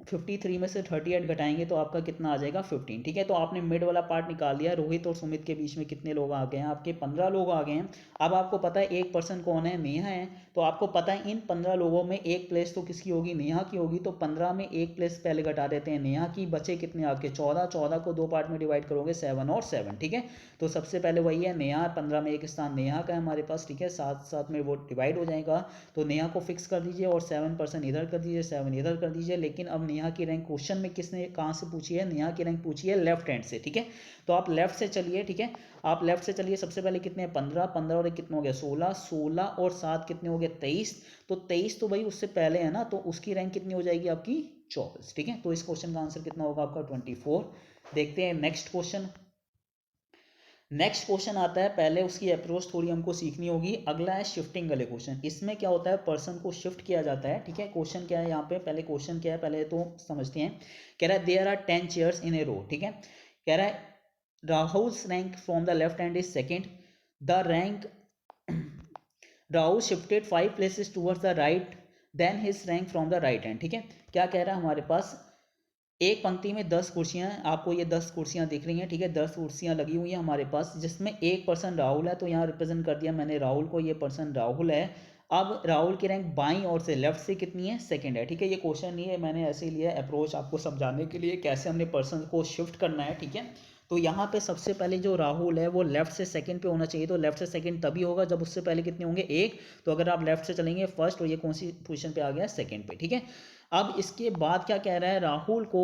53 में से 38 घटाएंगे तो आपका कितना आ जाएगा 15, ठीक है। तो आपने मिड वाला पार्ट निकाल लिया। रोहित और सुमित के बीच में कितने लोग आ गए हैं, आपके 15 लोग आ गए हैं। अब आपको पता है एक पर्सन कौन है, नेहा है, तो आपको पता है इन 15 लोगों में एक प्लेस तो किसकी होगी, नेहा की होगी। तो 15 में एक प्लेस पहले घटा देते हैं नेहा की, बचे कितने आपके 14, 14 को दो पार्ट में डिवाइड करोगे 7 और 7, ठीक है। तो सबसे पहले वही है नेहा, 15 में एक स्थान नेहा का है हमारे पास, ठीक है, साथ साथ में वो डिवाइड हो जाएगा। तो नेहा को फिक्स कर दीजिए और 7% इधर कर दीजिए, 7 इधर कर दीजिए। लेकिन अब नेहा की रैंक क्वेश्चन में किसने कहाँ से पूछी है, नेहा की रैंक पूछी है लेफ्ट हैंड से, ठीक है। तो आप लेफ्ट से चलिए, ठीक है, आप लेफ्ट से चलिए। सबसे पहले कितने 15, 15 और कितने हो गया 16, 16 और 7 कितने हो गए 23, तो 23 तो भाई उससे पहले है ना, तो उसकी रैंक कितनी हो जाएगी आपकी 24, ठीक है। तो इस क्वेश्चन का आंसर कितना होगा आपका 24। देखते हैं नेक्स्ट क्वेश्चन। नेक्स्ट क्वेश्चन आता है, पहले उसकी अप्रोच थोड़ी हमको सीखनी होगी। अगला है शिफ्टिंग वाले क्वेश्चन। इसमें क्या होता है, पर्सन को शिफ्ट किया जाता है, ठीक है। क्वेश्चन क्या है यहाँ पे, पहले क्वेश्चन क्या है पहले तो समझते हैं। कह रहा है there are 10 chairs in a row, ठीक है। कह रहा है Rahul's rank from the left hand is second, the rank Rahul shifted 5 places towards the right then his rank from the right hand, ठीक है। क्या कह रहा है हमारे पास, एक पंक्ति में 10 कुर्सियां हैं, आपको ये 10 कुर्सियां दिख रही हैं, ठीक है, 10 कुर्सियां लगी हुई हैं हमारे पास, जिसमें एक पर्सन राहुल है, तो यहाँ रिप्रेजेंट कर दिया मैंने राहुल को, ये पर्सन राहुल है। अब राहुल की रैंक बाईं ओर से लेफ्ट से कितनी है, सेकंड है, ठीक है। ये क्वेश्चन नहीं है, मैंने ऐसे ही लिया अप्रोच आपको समझाने के लिए कैसे हमने पर्सन को शिफ्ट करना है, ठीक है। तो यहाँ पे सबसे पहले जो राहुल है वो लेफ्ट से सेकंड पे होना चाहिए, तो लेफ्ट से सेकंड तभी होगा जब उससे पहले कितने होंगे एक, तो अगर आप लेफ्ट से चलेंगे फर्स्ट, और ये कौन सी पोजीशन पे आ गया, सेकंड पे, ठीक है। अब इसके बाद क्या कह रहा है, राहुल को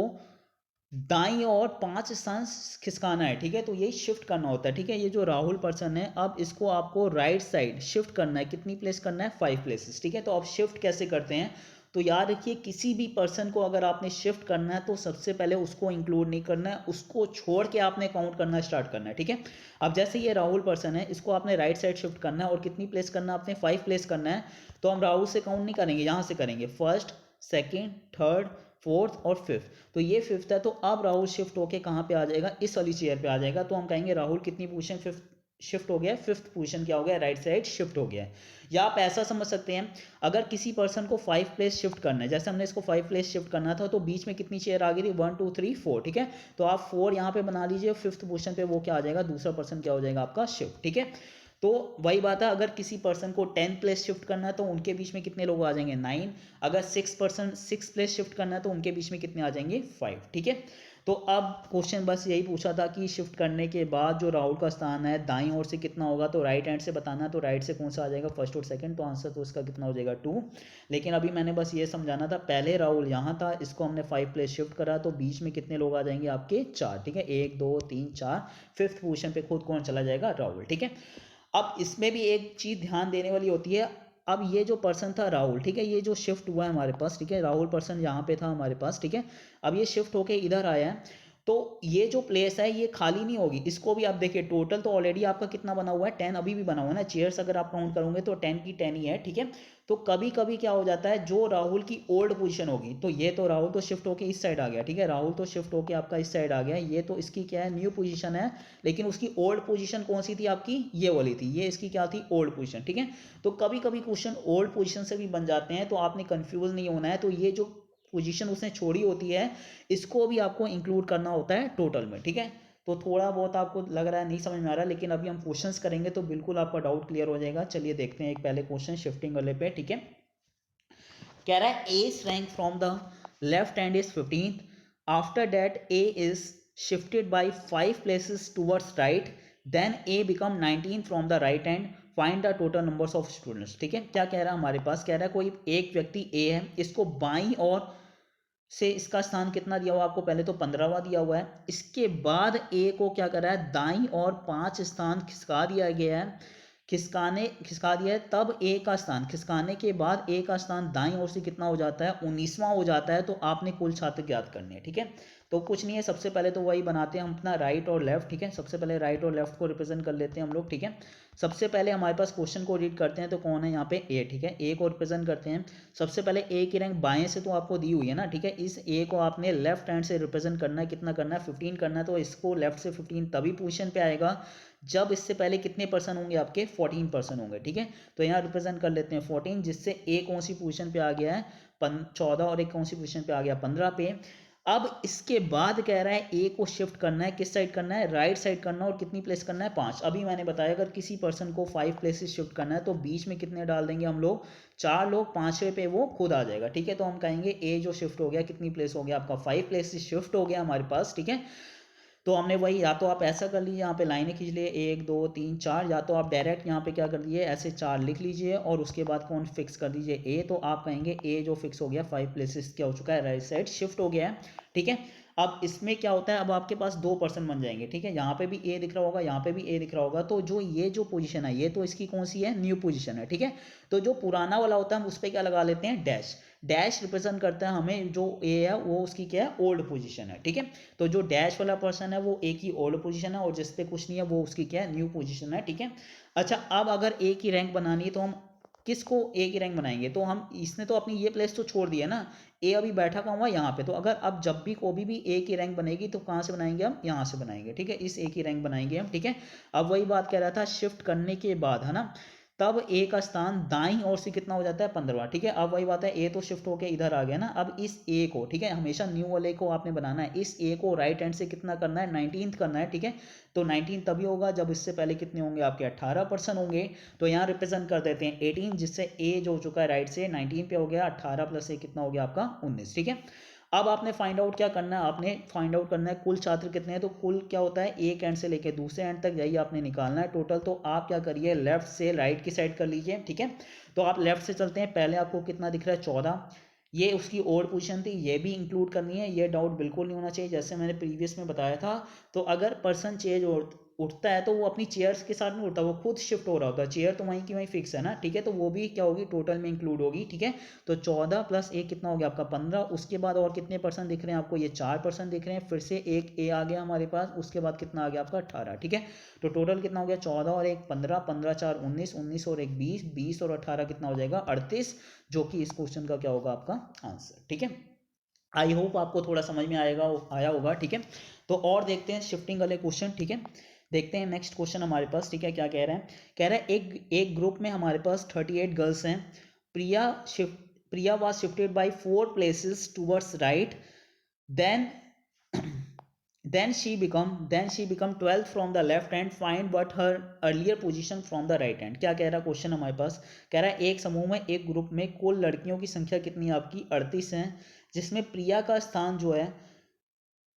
दाईं और 5 स्थान खिसकाना है, ठीक है। तो यही शिफ्ट करना होता है, ठीक है। ये जो राहुल पर्सन है, अब इसको आपको राइट साइड शिफ्ट करना है, कितनी प्लेस करना है 5 प्लेसेस, ठीक है। तो आप शिफ्ट कैसे करते हैं, तो याद रखिए किसी भी पर्सन को अगर आपने शिफ्ट करना है तो सबसे पहले उसको इंक्लूड नहीं करना है, उसको छोड़ के आपने काउंट करना स्टार्ट करना है, ठीक है। अब जैसे ये राहुल पर्सन है, इसको आपने राइट साइड शिफ्ट करना है और कितनी प्लेस करना है आपने 5 प्लेस करना है। तो हम राहुल से काउंट नहीं करेंगे, यहाँ से करेंगे फर्स्ट, सेकेंड, थर्ड, फोर्थ और फिफ्थ। तो ये फिफ्थ है, तो अब राहुल शिफ्ट होके कहाँ पे आ जाएगा, इस वाली चेयर पे आ जाएगा। तो हम कहेंगे राहुल कितनी पोजीशन फिफ्थ शिफ्ट हो गया, फिफ्थ पोजीशन क्या हो गया, राइट साइड शिफ्ट हो गया है। या आप ऐसा समझ सकते हैं, अगर किसी पर्सन को 5 प्लेस शिफ्ट करना है, जैसे हमने इसको 5 प्लेस शिफ्ट करना था, तो बीच में कितनी चेयर आ गई थी 1 2 3 4, ठीक है। तो आप 4 यहाँ पे बना लीजिए, फिफ्थ पोजीशन पे वो क्या आ जाएगा, दूसरा पर्सन क्या हो जाएगा आपका शिफ्ट, ठीक है। तो वही बात है, अगर किसी पर्सन को 10 प्लेस शिफ्ट करना है तो उनके बीच में कितने लोग आ जाएंगे 9। अगर 6 प्लेस शिफ्ट करना है तो उनके बीच में कितने आ जाएंगे 5। ठीक है, तो अब क्वेश्चन बस यही पूछा था कि शिफ्ट करने के बाद जो राहुल का स्थान है दाईं ओर से कितना होगा, तो राइट हैंड से बताना है, तो राइट से कौन सा आ जाएगा फर्स्ट और सेकंड, तो आंसर तो इसका कितना हो जाएगा 2। लेकिन अभी मैंने बस ये समझाना था, पहले राहुल यहाँ था, इसको हमने 5 प्लेस शिफ्ट करा तो बीच में कितने लोग आ जाएंगे आपके 4। ठीक है, 1 2 3 4, फिफ्थ पोजीशन पे खुद कौन चला जाएगा राहुल। ठीक है, अब इसमें भी एक चीज ध्यान देने वाली होती है, अब ये जो पर्सन था राहुल, ठीक है, ये जो शिफ्ट हुआ है हमारे पास, ठीक है, राहुल पर्सन यहाँ पे था हमारे पास, ठीक है, अब ये शिफ्ट होके इधर आया है, तो ये जो प्लेस है ये खाली नहीं होगी, इसको भी आप देखिए टोटल तो ऑलरेडी आपका कितना बना हुआ है 10, अभी भी बना हुआ है ना, चेयर्स अगर आप काउंट करोगे तो 10 की 10 ही है। ठीक है, तो कभी कभी क्या हो जाता है, जो राहुल की ओल्ड पोजीशन होगी, तो ये तो राहुल तो शिफ्ट होके इस साइड आ गया, ठीक है, राहुल तो शिफ्ट होके आपका इस साइड आ गया, ये तो इसकी क्या है न्यू पोजीशन है, लेकिन उसकी ओल्ड पोजीशन कौन सी थी आपकी, ये वाली थी, ये इसकी क्या थी ओल्ड पोजीशन। ठीक है, तो कभी कभी क्वेश्चन ओल्ड पोजीशन से भी बन जाते हैं, तो आपने कंफ्यूज नहीं होना है, तो ये जो पोजीशन उसने छोड़ी होती है इसको भी आपको इंक्लूड करना होता है टोटल में। ठीक है, तो थोड़ा बहुत आपको लग रहा है नहीं समझ में आ रहा है, लेकिन अभी हम क्वेश्चंस करेंगे तो बिल्कुल आपका डाउट क्लियर हो जाएगा। चलिए देखते हैं एक पहले क्वेश्चन शिफ्टिंग वाले पे। ठीक है, कह रहा है S rank from the left hand is 15th, after that A is shifted by 5 places towards right, then A become 19 from the right hand, find the total numbers of students. ठीक है, क्या कह रहा है हमारे पास, कह रहा है कोई एक व्यक्ति ए है, इसको बाईं और से इसका स्थान कितना दिया हुआ आपको, पहले तो 15वां दिया हुआ है, इसके बाद ए को क्या कर रहा है दाईं और 5 स्थान खिसका दिया गया है, खिसका दिया है, तब ए का स्थान खिसकाने के बाद ए का स्थान दाईं ओर से कितना हो जाता है 19वां हो जाता है, तो आपने कुल छात्र ज्ञात करने हैं। ठीक है, तो कुछ नहीं है, सबसे पहले तो वही बनाते हैं हम अपना राइट और लेफ्ट। ठीक है, सबसे पहले राइट और लेफ्ट को रिप्रेजेंट कर लेते हैं हम लोग। ठीक है, सबसे पहले हमारे पास क्वेश्चन को रीड करते हैं, तो कौन है यहाँ पे ए। ठीक है, ए को रिप्रेजेंट करते हैं, सबसे पहले ए की रैंक बाएं से तो आपको दी हुई है ना। ठीक है, इस ए को आपने लेफ्ट हैंड से रिप्रेजेंट करना है, कितना करना है 15 करना है, तो इसको लेफ्ट से 15 तभी पोजीशन पे आएगा जब इससे पहले कितने पर्सन होंगे आपके 14 पर्सन होंगे। ठीक है, तो यहाँ रिप्रेजेंट कर लेते हैं 14, जिससे ए कौन सी पोजीशन पे आ गया है 14, और एक कौन सी पोजीशन पे आ गया 15 पे। अब इसके बाद कह रहा है ए को शिफ्ट करना है, किस साइड करना है राइट साइड करना है, और कितनी प्लेस करना है 5। अभी मैंने बताया अगर किसी पर्सन को 5 प्लेसेस शिफ्ट करना है तो बीच में कितने डाल देंगे हम लोग 4 लोग, 5वें पे वो खुद आ जाएगा। ठीक है, तो हम कहेंगे ए जो शिफ्ट हो गया कितनी प्लेस हो गया आपका 5 प्लेसेस शिफ्ट हो गया हमारे पास। ठीक है, तो हमने वही, या तो आप ऐसा कर लीजिए यहाँ पे लाइनें खींच लिए 1 2 3 4, या तो आप डायरेक्ट यहाँ पे क्या कर दीजिए ऐसे 4 लिख लीजिए और उसके बाद कौन फिक्स कर दीजिए ए, तो आप कहेंगे ए जो फिक्स हो गया 5 प्लेसेस क्या हो चुका है राइट साइड शिफ्ट हो गया है। ठीक है, अब इसमें क्या होता है, अब आपके पास 2 पर्सन बन जाएंगे। ठीक है, यहाँ पे भी ए दिख रहा होगा, यहाँ पे भी ए दिख रहा होगा, तो जो ये जो पोजीशन है ये तो इसकी कौन सी है न्यू पोजीशन है। ठीक है, तो जो पुराना वाला होता है हम उस पर क्या लगा लेते हैं डैश, डैश रिप्रेजेंट करता है हमें जो ए है वो उसकी क्या है ओल्ड पोजीशन है। ठीक है, तो जो डैश वाला पर्सन है वो ए की ओल्ड पोजीशन है, और जिस पे कुछ नहीं है वो उसकी क्या है न्यू पोजीशन है। ठीक है, अच्छा अब अगर ए की रैंक बनानी है तो हम किसको ए की रैंक बनाएंगे, तो हम इसने तो अपनी ये प्लेस तो छोड़ दिया ना, ए अभी बैठा कहाँ हुआ यहाँ पे, तो अगर अब जब भी कोई भी ए की रैंक बनेगी तो कहाँ से बनाएंगे हम यहाँ से बनाएंगे। ठीक है, इस ए की रैंक बनाएंगे हम। ठीक है, अब वही बात कह रहा था शिफ्ट करने के बाद है ना, तब ए का स्थान दाईं ओर से कितना हो जाता है 15वां। ठीक है, अब वही बात है ए तो शिफ्ट होके इधर आ गया ना, अब इस ए को, ठीक है, हमेशा न्यू वाले को आपने बनाना है, इस ए को राइट हैंड से कितना करना है 19th करना है। ठीक है, तो 19 तभी होगा जब इससे पहले कितने होंगे आपके 18 पर्सन होंगे, तो यहाँ रिप्रेजेंट कर देते हैं 18, जिससे ए जो हो चुका है राइट से 19 पे हो गया, 18 प्लस ए कितना हो गया आपका 19। ठीक है, अब आपने फाइंड आउट क्या करना है, आपने फाइंड आउट करना है कुल छात्र कितने हैं, तो कुल क्या होता है एक एंड से लेके दूसरे एंड तक यही आपने निकालना है टोटल। तो आप क्या करिए लेफ्ट से राइट की साइड कर लीजिए। ठीक है, तो आप लेफ्ट से चलते हैं, पहले आपको कितना दिख रहा है 14, ये उसकी ओल्ड पोजीशन थी, ये भी इंक्लूड करनी है, ये डाउट बिल्कुल नहीं होना चाहिए, जैसे मैंने प्रीवियस में बताया था। तो अगर पर्सन चेंज उठता है तो वो अपनी चेयर्स के साथ नहीं उठता, वो खुद शिफ्ट हो रहा होता है, चेयर तो वहीं की वहीं फिक्स है ना। ठीक है, तो वो भी क्या होगी टोटल में इंक्लूड होगी। ठीक है, तो 14 प्लस एक कितना हो गया आपका 15, उसके बाद और कितने पर्सन दिख रहे हैं आपको, ये 4 पर्सन दिख रहे हैं, फिर से एक ए आ गया हमारे पास, उसके बाद कितना आ गया आपका 18। ठीक है, तो टोटल कितना हो गया 14 और एक 15, 15 4 19, 19 और एक 20, 20 और 18 कितना हो जाएगा 38, जो कि इस क्वेश्चन का क्या होगा आपका आंसर। ठीक है, आई होप आपको थोड़ा समझ में आया होगा। ठीक है, तो और देखते हैं शिफ्टिंग वाले क्वेश्चन। ठीक है, देखते हैं नेक्स्ट क्वेश्चन हमारे पास। ठीक है, क्या कह रहा है, कह रहा है एक ग्रुप में हमारे पास 38 गर्ल्स हैं, Priya Priya was shifted by 4 places towards right, then then she become 12th from the left hand, find what her earlier position from the right hand। क्या कह रहा है क्वेश्चन हमारे पास, कह रहा है एक समूह में एक ग्रुप में कुल लड़कियों की संख्या कितनी है आपकी 38 है, जिसमें प्रिया का स्थान जो है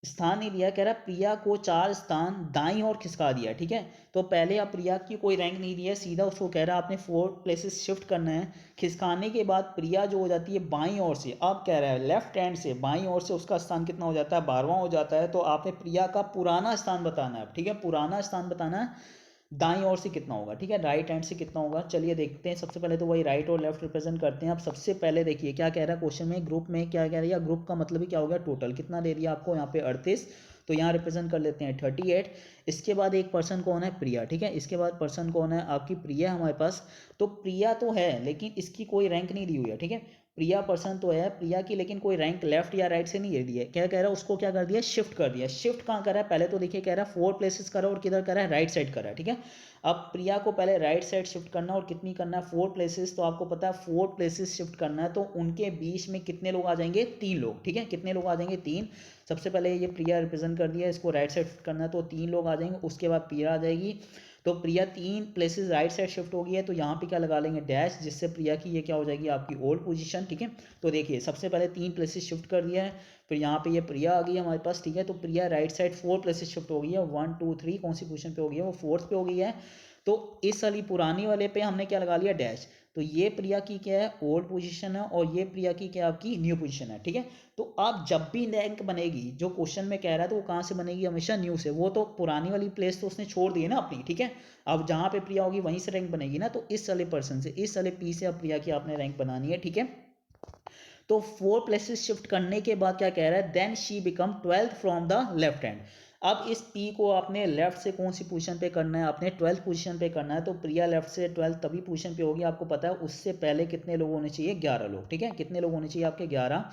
स्थान नहीं दिया, कह रहा है प्रिया को 4 स्थान दाईं ओर खिसका दिया। ठीक है, तो पहले आप प्रिया की कोई रैंक नहीं दिया, सीधा उसको कह रहा है आपने 4 प्लेसेस शिफ्ट करना है। खिसकाने के बाद प्रिया जो हो जाती है बाईं ओर से, अब कह रहा है लेफ्ट हैंड से बाईं ओर से उसका स्थान कितना हो जाता है 12वां हो जाता है। तो आपने प्रिया का पुराना स्थान बताना है। ठीक है, पुराना स्थान बताना है, दाईं ओर से कितना होगा। ठीक है, राइट हैंड से कितना होगा, चलिए देखते हैं। सबसे पहले तो वही राइट और लेफ्ट रिप्रेजेंट करते हैं। अब सबसे पहले देखिए क्या कह रहा है क्वेश्चन में, ग्रुप में क्या कह रही है, ग्रुप का मतलब ही क्या हो गया, टोटल कितना दे दिया आपको यहाँ पे 38, तो यहाँ रिप्रेजेंट कर लेते हैं 38। इसके बाद एक पर्सन कौन है, प्रिया। ठीक है, इसके बाद पर्सन कौन है आपकी, प्रिया हमारे पास। तो प्रिया तो है लेकिन इसकी कोई रैंक नहीं दी हुई है। ठीक है, प्रिया पर्सन तो है प्रिया की, लेकिन कोई रैंक लेफ्ट या राइट से नहीं दे दी है। क्या कह रहा है, उसको क्या कर दिया, शिफ्ट कर दिया। शिफ्ट कहाँ कर रहा है, पहले तो देखिए कह रहा है 4 प्लेसेस कर रहा है और किधर कर रहा है, राइट साइड कर रहा है। ठीक है, अब प्रिया को पहले राइट साइड शिफ्ट करना है और कितनी करना है 4 प्लेसेस। तो आपको पता है 4 प्लेसेस शिफ्ट करना है, तो उनके बीच में कितने लोग आ जाएंगे, 3 लोग। ठीक है, कितने लोग आ जाएंगे, 3। सबसे पहले ये प्रिया रिप्रेजेंट कर दिया, इसको राइट साइड शिफ्ट करना है तो 3 लोग आ जाएंगे। उसके बाद प्रिया आ जाएगी, तो प्रिया 3 प्लेसेस राइट साइड शिफ्ट हो गई है, तो यहाँ पे क्या लगा लेंगे डैश, जिससे प्रिया की ये क्या हो जाएगी आपकी ओल्ड पोजीशन। ठीक है, तो देखिए सबसे पहले 3 प्लेसेस शिफ्ट कर दिया है, फिर यहाँ पे ये प्रिया आ गई हमारे पास। ठीक है, तो प्रिया राइट साइड 4 प्लेसेस शिफ्ट हो गई है, 1 2 3 कौन सी पोजीशन पे हो गई है, वो 4th पे हो गई है। तो इस वाली पुरानी वाले पे हमने क्या लगा लिया डैश, तो ये प्रिया की क्या है ओल्ड पोजीशन है और ये प्रिया की क्या आपकी न्यू पोजीशन है। ठीक है, तो अब जब भी रैंक बनेगी, जो क्वेश्चन में कह रहा है, तो वो कहाँ से बनेगी, हमेशा न्यू से। वो तो पुरानी वाली प्लेस तो उसने छोड़ दी है ना अपनी। ठीक है, अब जहाँ पे प्रिया होगी वहीं से रैंक बनेगी ना, तो इस वाले पर्सन से, इस वाले पी से अब प्रिया की आपने रैंक बनानी है। ठीक है, तो 4 प्लेसेस शिफ्ट करने के बाद क्या कह रहा है, then she become 12th from the left hand. अब इस पी को आपने लेफ्ट से कौन सी पोजीशन पे करना है, आपने 12th पोजीशन पे करना है। तो प्रिया लेफ्ट से 12th तभी पोजीशन पे होगी, आपको पता है उससे पहले कितने लोग होने चाहिए, 11 लोग। ठीक है, कितने लोग होने चाहिए आपके 11।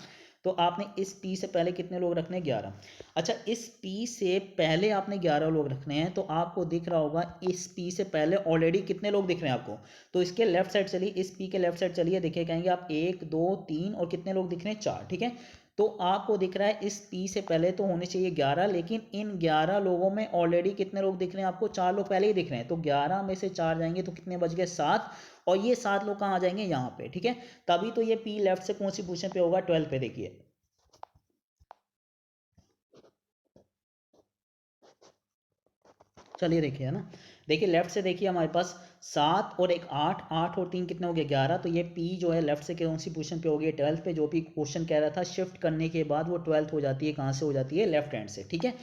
तो आपने इस पी से पहले कितने लोग रखने हैं, 11। अच्छा, इस पी से पहले आपने 11 लोग रखने हैं, तो आपको दिख रहा होगा इस पी से पहले ऑलरेडी कितने लोग दिख रहे हैं आपको। तो इसके लेफ्ट साइड चलिए, इस पी के लेफ्ट साइड चलिए, देखिए कहेंगे आप 1 2 3 और कितने लोग दिख रहे हैं, 4। ठीक है, तो आपको दिख रहा है इस पी से पहले तो होने चाहिए 11, लेकिन इन 11 लोगों में ऑलरेडी कितने लोग दिख रहे हैं आपको, 4 लोग पहले ही दिख रहे हैं। तो 11 में से 4 जाएंगे तो कितने बच गए, 7। और ये 7 लोग कहाँ आ जाएंगे, यहाँ पे। ठीक है, तभी तो ये पी लेफ्ट से कौन सी पोजीशन पे होगा, 12 पे। देखिए चलिए देखिए, है ना, देखिए लेफ्ट से देखिए हमारे पास 7 और एक 8, 8 और 3 कितने हो गए, 11। तो ये पी जो है लेफ्ट से कौन सी पोजीशन पे हो गई, 12 पे। जो भी क्वेश्चन कह रहा था शिफ्ट करने के बाद वो 12th हो जाती है, कहाँ से हो जाती है, लेफ्ट हैंड से। ठीक है,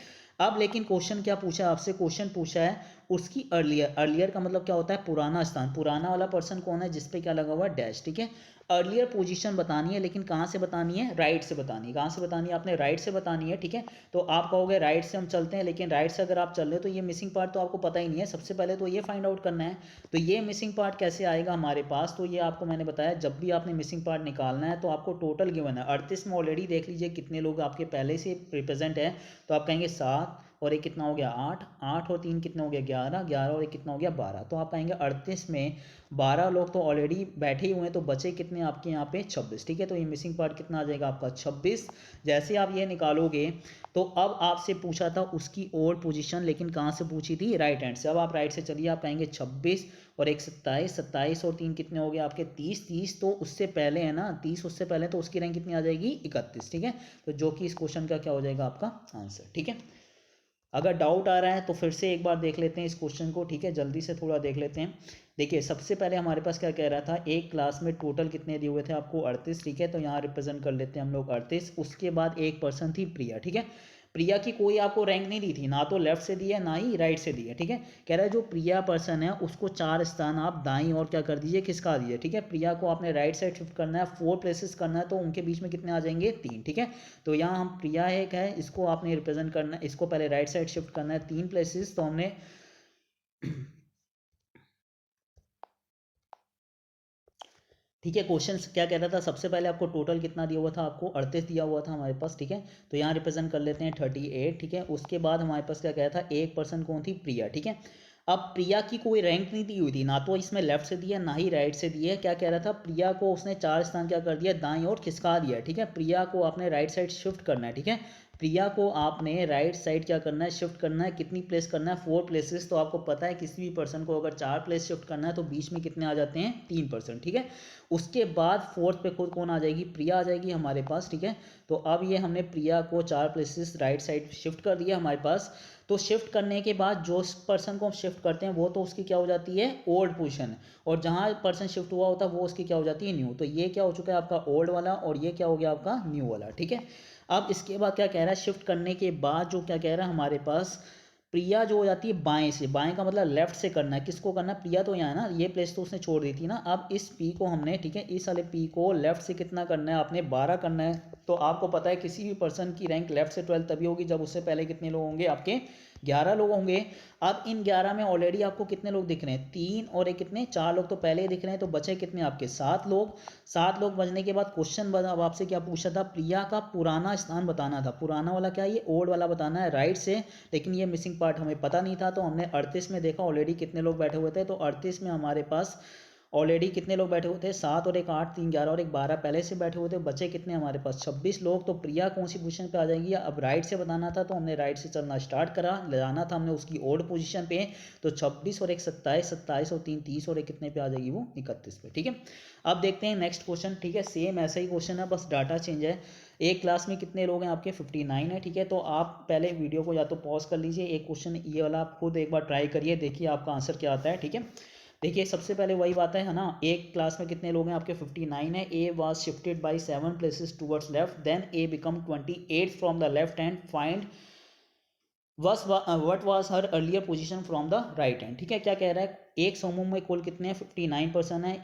अब लेकिन क्वेश्चन क्या पूछा है आपसे, क्वेश्चन पूछा है उसकी अर्लियर। अर्लियर का मतलब क्या होता है, पुराना स्थान। पुराना वाला पर्सन कौन है, जिसपे क्या लगा हुआ है डैश। ठीक है, अर्लियर पोजीशन बतानी है, लेकिन कहाँ से बतानी है, राइट से बतानी है। कहाँ से बतानी है, आपने राइट से बतानी है। ठीक है, तो आप कहोगे राइट से हम चलते हैं, लेकिन राइट से अगर आप चल रहे हो तो ये मिसिंग पार्ट तो आपको पता ही नहीं है। सबसे पहले तो ये फाइंड आउट करना है, तो ये मिसिंग पार्ट कैसे आएगा हमारे पास। तो ये आपको मैंने बताया, जब भी आपने मिसिंग पार्ट निकालना है तो आपको टोटल गिवन है 38 में, ऑलरेडी देख लीजिए कितने लोग आपके पहले से रिप्रेजेंट है। तो आप कहेंगे 7 और एक कितना हो गया 8, 8 और 3 कितना हो गया 11, 11 और एक कितना हो गया 12। तो आप कहेंगे 38 में 12 लोग तो ऑलरेडी बैठे ही हुए हैं, तो बचे कितने आपके यहाँ पे 26। ठीक है, तो ये मिसिंग पार्ट कितना आ जाएगा आपका 26। जैसे आप ये निकालोगे, तो अब आपसे पूछा था उसकी ओल्ड पोजीशन, लेकिन कहाँ से पूछी थी, राइट हैंड से। अब आप राइट से चलिए, आप कहेंगे 26 और एक 27, 27 और 3 कितने हो गए आपके 30, 30 तो उससे पहले है ना, 30 उससे पहले, तो उसकी रैंक कितनी आ जाएगी 31। ठीक है, तो जो कि इस क्वेश्चन का क्या हो जाएगा आपका आंसर। ठीक है, अगर डाउट आ रहा है तो फिर से एक बार देख लेते हैं इस क्वेश्चन को। ठीक है, जल्दी से थोड़ा देख लेते हैं। देखिए सबसे पहले हमारे पास क्या कह रहा था, एक क्लास में टोटल कितने दिए हुए थे आपको 38। ठीक है, तो यहाँ रिप्रेजेंट कर लेते हैं हम लोग 38। उसके बाद एक पर्सन थी प्रिया। ठीक है, प्रिया की कोई आपको रैंक नहीं दी थी, ना तो लेफ्ट से दी है ना ही राइट से दी है। ठीक है, कह रहा है जो प्रिया पर्सन है उसको 4 स्थान आप दाईं और क्या कर दीजिए, खिसका दीजिए। ठीक है, प्रिया को आपने राइट साइड शिफ्ट करना है, 4 प्लेसेस करना है, तो उनके बीच में कितने आ जाएंगे 3। ठीक है, तो यहाँ हम प्रिया एक है, इसको आपने रिप्रेजेंट करना है, इसको पहले राइट साइड शिफ्ट करना है 3 प्लेसेस, तो हमने ठीक है, क्वेश्चन क्या कह रहा था, सबसे पहले आपको टोटल कितना दिया हुआ था, आपको 38 दिया हुआ था हमारे पास। ठीक है, तो यहाँ रिप्रेजेंट कर लेते हैं 38। ठीक है, उसके बाद हमारे पास क्या कह रहा था, एक पर्सन कौन थी, प्रिया। ठीक है, अब प्रिया की कोई रैंक नहीं दी हुई थी, ना तो इसमें लेफ्ट से दिया ना ही राइट से दिया है। क्या कह रहा था, प्रिया को उसने 4 स्थान क्या कर दिया, दाईं ओर खिसका दिया। ठीक है, प्रिया को आपने राइट साइड शिफ्ट करना है। ठीक है, प्रिया को आपने राइट साइड क्या करना है, शिफ्ट करना है। कितनी प्लेस करना है, 4 प्लेसेस। तो आपको पता है किसी भी पर्सन को अगर 4 प्लेस शिफ्ट करना है तो बीच में कितने आ जाते हैं, 3%, ठीक है। उसके बाद फोर्थ पे खुद कौन आ जाएगी, प्रिया आ जाएगी हमारे पास, ठीक है। तो अब ये हमने प्रिया को 4 प्लेसेस राइट साइड शिफ्ट कर दिया हमारे पास। तो शिफ्ट करने के बाद जो पर्सन को हम शिफ्ट करते हैं वो तो उसकी क्या हो जाती है, ओल्ड पोजीशन, और जहाँ पर्सन शिफ्ट हुआ होता है वो उसकी क्या हो जाती है, न्यू। तो ये क्या हो चुका है आपका ओल्ड वाला, और ये क्या हो गया आपका न्यू वाला, ठीक है। अब इसके बाद क्या कह रहा है, शिफ्ट करने के बाद जो क्या कह रहा है हमारे पास, प्रिया जो हो जाती है बाएं से, बाएं का मतलब लेफ्ट से करना है। किसको करना है, प्रिया तो यहाँ है ना, ये प्लेस तो उसने छोड़ दी थी ना। अब इस पी को हमने, ठीक है, इस वाले पी को लेफ्ट से कितना करना है आपने, 12 करना है। तो आपको पता है किसी भी पर्सन की रैंक लेफ्ट से 12 तभी होगी जब उससे पहले कितने लोग होंगे, आपके 11 लोग होंगे। अब इन 11 में ऑलरेडी आपको कितने लोग दिख रहे हैं, 3 और एक कितने, 4 लोग तो पहले ही दिख रहे हैं। तो बचे कितने आपके, 7 लोग। 7 लोग बचने के बाद क्वेश्चन अब आपसे क्या पूछा था, प्रिया का पुराना स्थान बताना था। पुराना वाला क्या है, ये ओल्ड वाला बताना है राइट से, लेकिन ये मिसिंग पार्ट हमें पता नहीं था। तो हमने 38 में देखा ऑलरेडी कितने लोग बैठे हुए थे। तो 38 में हमारे पास ऑलरेडी कितने लोग बैठे हुए थे, 7 और एक 8, 3 11 और एक 12 पहले से बैठे हुए थे। बचे कितने हमारे पास, 26 लोग। तो प्रिया कौन सी पोजीशन पे आ जाएगी, अब राइट से बताना था तो हमने राइट से चलना स्टार्ट करा, ले जाना था हमने उसकी ओल्ड पोजीशन पे। तो 26 और एक 27, 27 और 3 30 और एक कितने पे आ जाएगी वो, 31 पे, ठीक है। अब देखते हैं नेक्स्ट क्वेश्चन, ठीक है। सेम ऐसा ही क्वेश्चन है, बस डाटा चेंज है। एक क्लास में कितने लोग हैं आपके, 59 है, ठीक है। तो आप पहले वीडियो को या तो पॉज कर लीजिए, एक क्वेश्चन ये वाला आप खुद एक बार ट्राई करिए, देखिए आपका आंसर क्या आता है, ठीक है। देखिए सबसे पहले वही बात है ना, एक क्लास में कितने लोग हैं आपके, 59 है। A was shifted by 7 places towards left, then A become 28 from the left hand, find what was her earlier position from the right hand, ठीक है। क्या कह रहा है, एक समूह में कुल कितने हैं, 59 पर्सन है।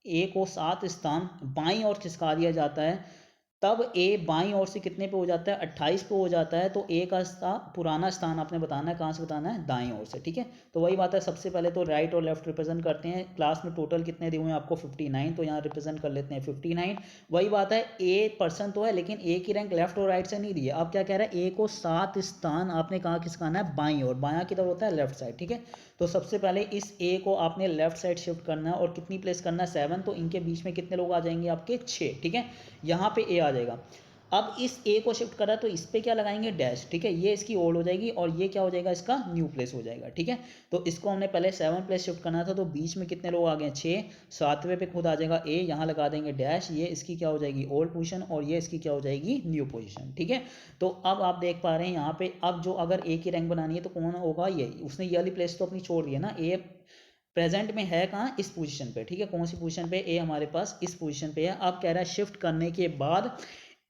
ए को 7 स्थान बाईं ओर खिसका दिया जाता है, तब ए बाईं ओर से कितने पे हो जाता है, 28 पे हो जाता है। तो ए का पुराना स्थान आपने बताना है, कहाँ से बताना है, दाईं ओर से, ठीक है। तो वही बात है, सबसे पहले तो राइट और लेफ्ट रिप्रेजेंट करते हैं। क्लास में टोटल कितने दिए हुए हैं आपको, 59, तो यहाँ रिप्रेजेंट कर लेते हैं 59। वही बात है, ए पर्सन तो है लेकिन ए की रैंक लेफ्ट और राइट से नहीं दी है। अब क्या कह रहा है, ए को 7 स्थान आपने कहाँ खिसकाना है, बाईं ओर, बायां की तरफ होता है लेफ्ट साइड, ठीक है। तो सबसे पहले इस ए को आपने लेफ्ट साइड शिफ्ट करना है, और कितनी प्लेस करना है, 7। तो इनके बीच में कितने लोग आ जाएंगे आपके, 6, ठीक है। यहाँ पे ए आ जाएगा। अब इस ए को शिफ्ट करा तो इस पे क्या लगाएंगे, डैश, ठीक है। ये इसकी ओल्ड हो जाएगी और ये क्या हो जाएगा, इसका न्यू प्लेस हो जाएगा, ठीक है। तो इसको हमने पहले 7 प्लेस शिफ्ट करना था, तो बीच में कितने लोग आ गए, 6। 7वें पे खुद आ जाएगा ए, यहाँ लगा देंगे डैश, ये इसकी क्या हो जाएगी, ओल्ड पोजीशन, और ये इसकी क्या हो जाएगी, न्यू पोजीशन, ठीक है। तो अब आप देख पा रहे हैं यहाँ पे, अब जो अगर ए की रैंक बनानी है तो कौन होगा, ये, उसने ये वाली प्लेस तो अपनी छोड़ दी है ना। ए प्रेजेंट में है कहाँ, इस पोजीशन पे, ठीक है। कौन सी पोजीशन पे, ए हमारे पास इस पोजीशन पे है। अब कह रहा है शिफ्ट करने के बाद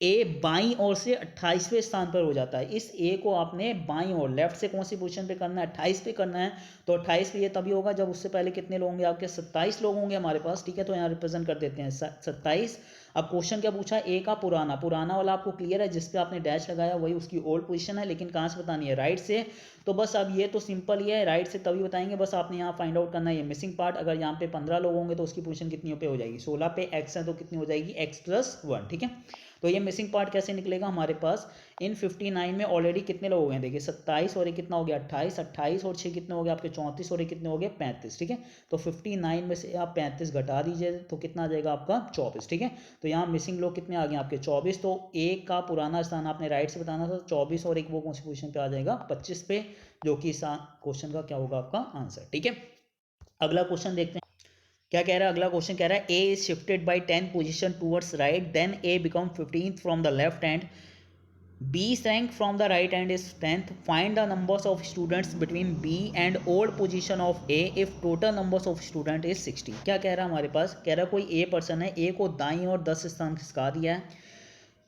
ए बाईं ओर से 28वें स्थान पर हो जाता है। इस ए को आपने बाईं ओर, लेफ्ट से कौन सी पोजीशन पे करना है, 28 पे करना है। तो 28 पे ये तभी होगा जब उससे पहले कितने लोग होंगे आपके, 27 लोग होंगे हमारे पास, ठीक है। तो यहाँ रिप्रेजेंट कर देते हैं 27। अब क्वेश्चन क्या पूछा, ए का पुराना, पुराना वाला आपको क्लियर है, जिस पे आपने डैश लगाया वही उसकी ओल्ड पोजीशन है, लेकिन कहाँ से बतानी है, राइट से। तो बस अब ये तो सिंपल ही है, राइट से तभी बताएंगे, बस आपने यहाँ फाइंड आउट करना है ये मिसिंग पार्ट। अगर यहाँ पे 15 लोग होंगे तो उसकी पोजीशन कितनी पे हो जाएगी, 16 पे, एक्स है तो कितनी हो जाएगी, x+1, ठीक है। तो ये मिसिंग पार्ट कैसे निकलेगा हमारे पास, इन 59 में ऑलरेडी कितने लोग हो गए, देखिए 27 और ये कितना हो गया, 28, 28 और 6 कितने हो गए आपके, 34 और ये कितने हो गए, 35, ठीक है। तो 59 में से आप 35 घटा दीजिए तो कितना आ जाएगा आपका, 24, ठीक है। तो यहाँ मिसिंग लोग कितने आ गए आपके, 24। तो एक का पुराना स्थान आपने राइट से बताना था, 24 और एक वो कौन सी पोजीशन पे आ जाएगा, 25 पे, जो कि इस क्वेश्चन का क्या होगा आपका आंसर, ठीक है। अगला क्वेश्चन देखते हैं क्या कह रहा है। अगला क्वेश्चन कह रहा है, A is shifted by 10 position towards right, then A become 15th from the left hand, B rank from the right hand is 10th. Find the numbers of students between B and old position of A if total numbers of student is 60. क्या कह रहा है हमारे पास, कह रहा है कोई A person है, A को दाईं और 10 स्थान खिसका दिया है,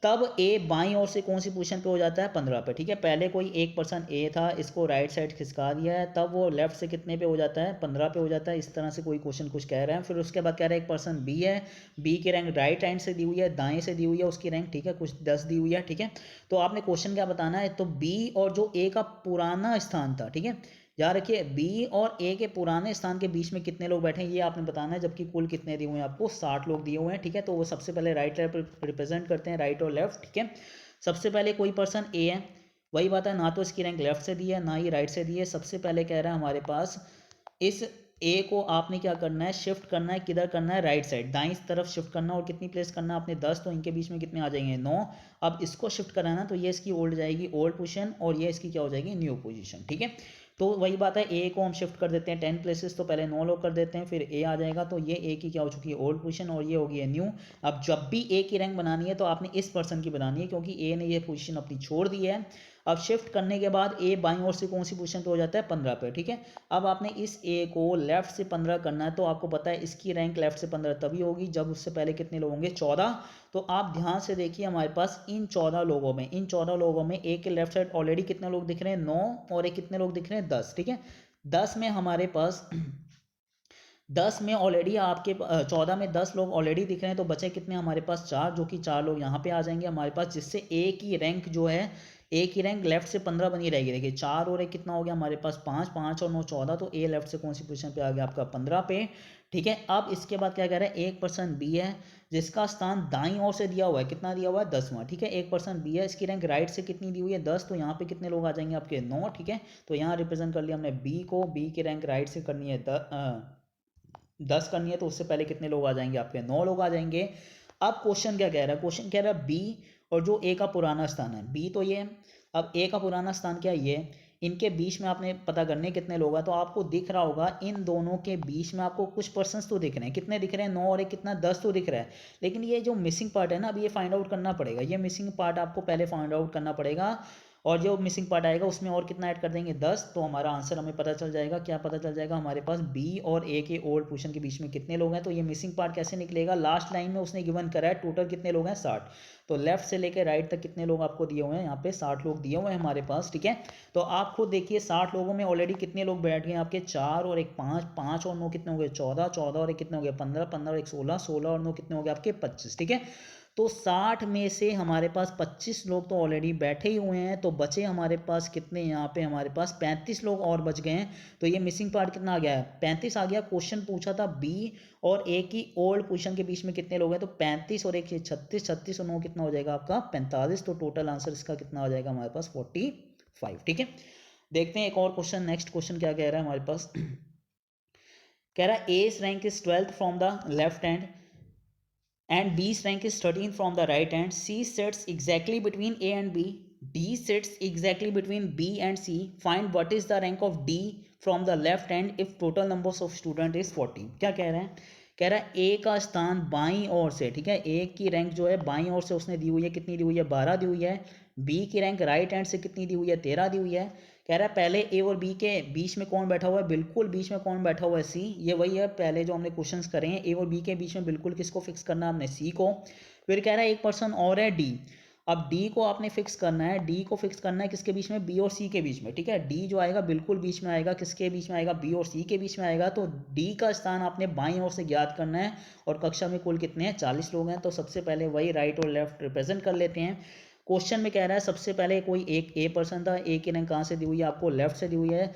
तब ए बाईं ओर से कौन सी पोजीशन पे हो जाता है, 15 पे, ठीक है। पहले कोई एक पर्सन ए था, इसको राइट साइड खिसका दिया है, तब वो लेफ्ट से कितने पे हो जाता है, 15 पे हो जाता है। इस तरह से कोई क्वेश्चन कुछ कह रहा है। फिर उसके बाद कह रहा है एक पर्सन बी है, बी की रैंक राइट हैंड से दी हुई है, दाएं से दी हुई है उसकी रैंक, ठीक है, कुछ 10 दी हुई है, ठीक है। तो आपने क्वेश्चन क्या बताना है, तो बी और जो ए का पुराना स्थान था, ठीक है, याद रखिए बी और ए के पुराने स्थान के बीच में कितने लोग बैठे हैं ये आपने बताना है, जबकि कुल कितने दिए हुए हैं आपको, 60 लोग दिए हुए हैं, ठीक है। तो वो सबसे पहले राइट रिप्रेजेंट करते हैं, राइट और लेफ्ट, ठीक है। सबसे पहले कोई पर्सन ए है, वही बात है, ना तो इसकी रैंक लेफ्ट से दी है ना ही राइट से दी है। सबसे पहले कह रहा है हमारे पास इस ए को आपने क्या करना है, शिफ्ट करना है, किधर करना है, राइट साइड, दाईं तरफ शिफ्ट करना है। और कितनी प्लेस करना है आपने, 10, तो इनके बीच में कितने आ जाएंगे, 9। अब इसको शिफ्ट कराना, तो ये इसकी ओल्ड जाएगी ओल्ड पोजीशन और ये इसकी क्या हो जाएगी, न्यू पोजीशन। ठीक है, तो वही बात है, ए को हम शिफ्ट कर देते हैं 10 प्लेसेस, तो पहले 9 लोग कर देते हैं, फिर ए आ जाएगा, तो ये ए की क्या हो चुकी है, ओल्ड पोजीशन, और ये होगी है न्यू। अब जब भी ए की रैंक बनानी है तो आपने इस पर्सन की बनानी है, क्योंकि ए ने ये पोजीशन अपनी छोड़ दी है। अब शिफ्ट करने के बाद ए बाईं ओर से कौन सी पोजीशन पे हो जाता है, 15 पे। ठीक है, अब आपने इस ए को लेफ्ट से 15 करना है, तो आपको पता है इसकी रैंक लेफ्ट से 15 तभी होगी जब उससे पहले कितने लोग होंगे, 14। तो आप ध्यान से देखिए, हमारे पास इन 14 लोगों में ए के लेफ्ट साइड ऑलरेडी कितने लोग दिख रहे हैं, 9, और एक कितने लोग दिख रहे हैं, 10। ठीक है, 10 में हमारे पास 10 में ऑलरेडी आपके 14 में 10 लोग ऑलरेडी दिख रहे हैं, तो बचे कितने हमारे पास, 4, जो कि 4 लोग यहाँ पे आ जाएंगे हमारे पास, जिससे ए की रैंक जो है, ए की रैंक लेफ्ट से 15 बनी रहेगी। देखिए 4 और एक कितना हो गया हमारे पास, 5, 5 और 9 14, तो ए लेफ्ट से कौन सी पोजीशन पे आ गया आपका, 15 पे। ठीक है, अब इसके बाद क्या कह रहा है, एक पर्सन बी है जिसका स्थान दाईं ओर से दिया हुआ है, कितना दिया हुआ है, 10वां। ठीक है, एक पर्सन बी है, इसकी रैंक राइट से कितनी दी हुई है, 10, तो यहाँ पे कितने लोग आ जाएंगे आपके, 9। ठीक है, तो यहाँ रिप्रेजेंट कर लिया हमने बी को, बी की रैंक राइट से करनी है 10 करनी है, तो उससे पहले कितने लोग आ जाएंगे आपके, 9 लोग आ जाएंगे। अब क्वेश्चन क्या कह रहा है, क्वेश्चन कह रहा है बी और जो ए का पुराना स्थान है, बी तो ये है, अब ए का पुराना स्थान क्या है, ये, इनके बीच में आपने पता करने कितने लोग हैं, तो आपको दिख रहा होगा इन दोनों के बीच में आपको कुछ पर्सन्स तो दिख रहे हैं, कितने दिख रहे हैं, 9 और एक कितना, 10 तो दिख रहा है। लेकिन ये जो मिसिंग पार्ट है ना, अभी ये फाइंड आउट करना पड़ेगा, ये मिसिंग पार्ट आपको पहले फाइंड आउट करना पड़ेगा, और जो मिसिंग पार्ट आएगा उसमें और कितना ऐड कर देंगे, 10, तो हमारा आंसर हमें पता चल जाएगा। क्या पता चल जाएगा हमारे पास, बी और ए के ओल्ड पोजीशन के बीच में कितने लोग हैं। तो ये मिसिंग पार्ट कैसे निकलेगा, लास्ट लाइन में उसने गिवन करा है टोटल कितने लोग हैं, 60। तो लेफ्ट से लेकर राइट तक कितने लोग आपको दिए हुए हैं, यहाँ पे 60 लोग दिए हुए हैं हमारे पास। ठीक है, तो आप खुद देखिए 60 लोगों में ऑलरेडी कितने लोग बैठ गए आपके, 4 और एक 5, 5 और 9 कितने हो गए, 14, 14 और एक कितने हो गए, 15, 15 और एक 16, 16 और 9 कितने हो गए आपके, 25। ठीक है, तो 60 में से हमारे पास 25 लोग तो ऑलरेडी बैठे ही हुए हैं, तो बचे हमारे पास कितने, यहाँ पे हमारे पास 35 लोग और बच गए हैं। तो ये मिसिंग पार्ट कितना आ गया है, 35 आ गया। क्वेश्चन पूछा था बी और ए की ओल्ड पोजीशन के बीच में कितने लोग हैं, तो 35 और एक 36, 36 और 9 कितना हो जाएगा आपका, 45। तो टोटल आंसर इसका कितना हो जाएगा हमारे पास, 45। ठीक है, देखते हैं एक और क्वेश्चन, नेक्स्ट क्वेश्चन क्या कह रहा है हमारे पास कह रहा है A's rank is 12th from the left hand and B's rank is 13 from the right hand. C sits exactly between A and B. D sits exactly between B and C. Find what is the rank of D from the left hand if total numbers of student is 40. क्या कह रहे हैं, कह रहा है A का स्थान बाईं ओर से, ठीक है, A की रैंक जो है बाईं ओर से उसने दी हुई है, कितनी दी हुई है, 12 दी हुई है। B की रैंक राइट हैंड से कितनी दी हुई है, 13 दी हुई है। कह रहा है पहले ए और बी के बीच में कौन बैठा हुआ है, बिल्कुल बीच में कौन बैठा हुआ है, सी। ये वही है पहले जो हमने क्वेश्चंस करे हैं, ए और बी के बीच में बिल्कुल किसको फिक्स करना है, हमने सी को। फिर कह रहा है एक पर्सन और है डी, अब डी को आपने फिक्स करना है, डी को फिक्स करना है किसके बीच में, बी और सी के बीच में। ठीक है, डी जो आएगा बिल्कुल बीच में आएगा, किसके बीच में आएगा, बी और सी के बीच में आएगा। तो डी का स्थान आपने बाईं ओर से ज्ञात करना है, और कक्षा में कुल कितने हैं, 40 लोग हैं। तो सबसे पहले वही राइट और लेफ्ट रिप्रेजेंट कर लेते हैं। क्वेश्चन में कह रहा है सबसे पहले कोई एक ए पर्सन था, ए की रैंक कहाँ से दी हुई है आपको, लेफ्ट से दी हुई है।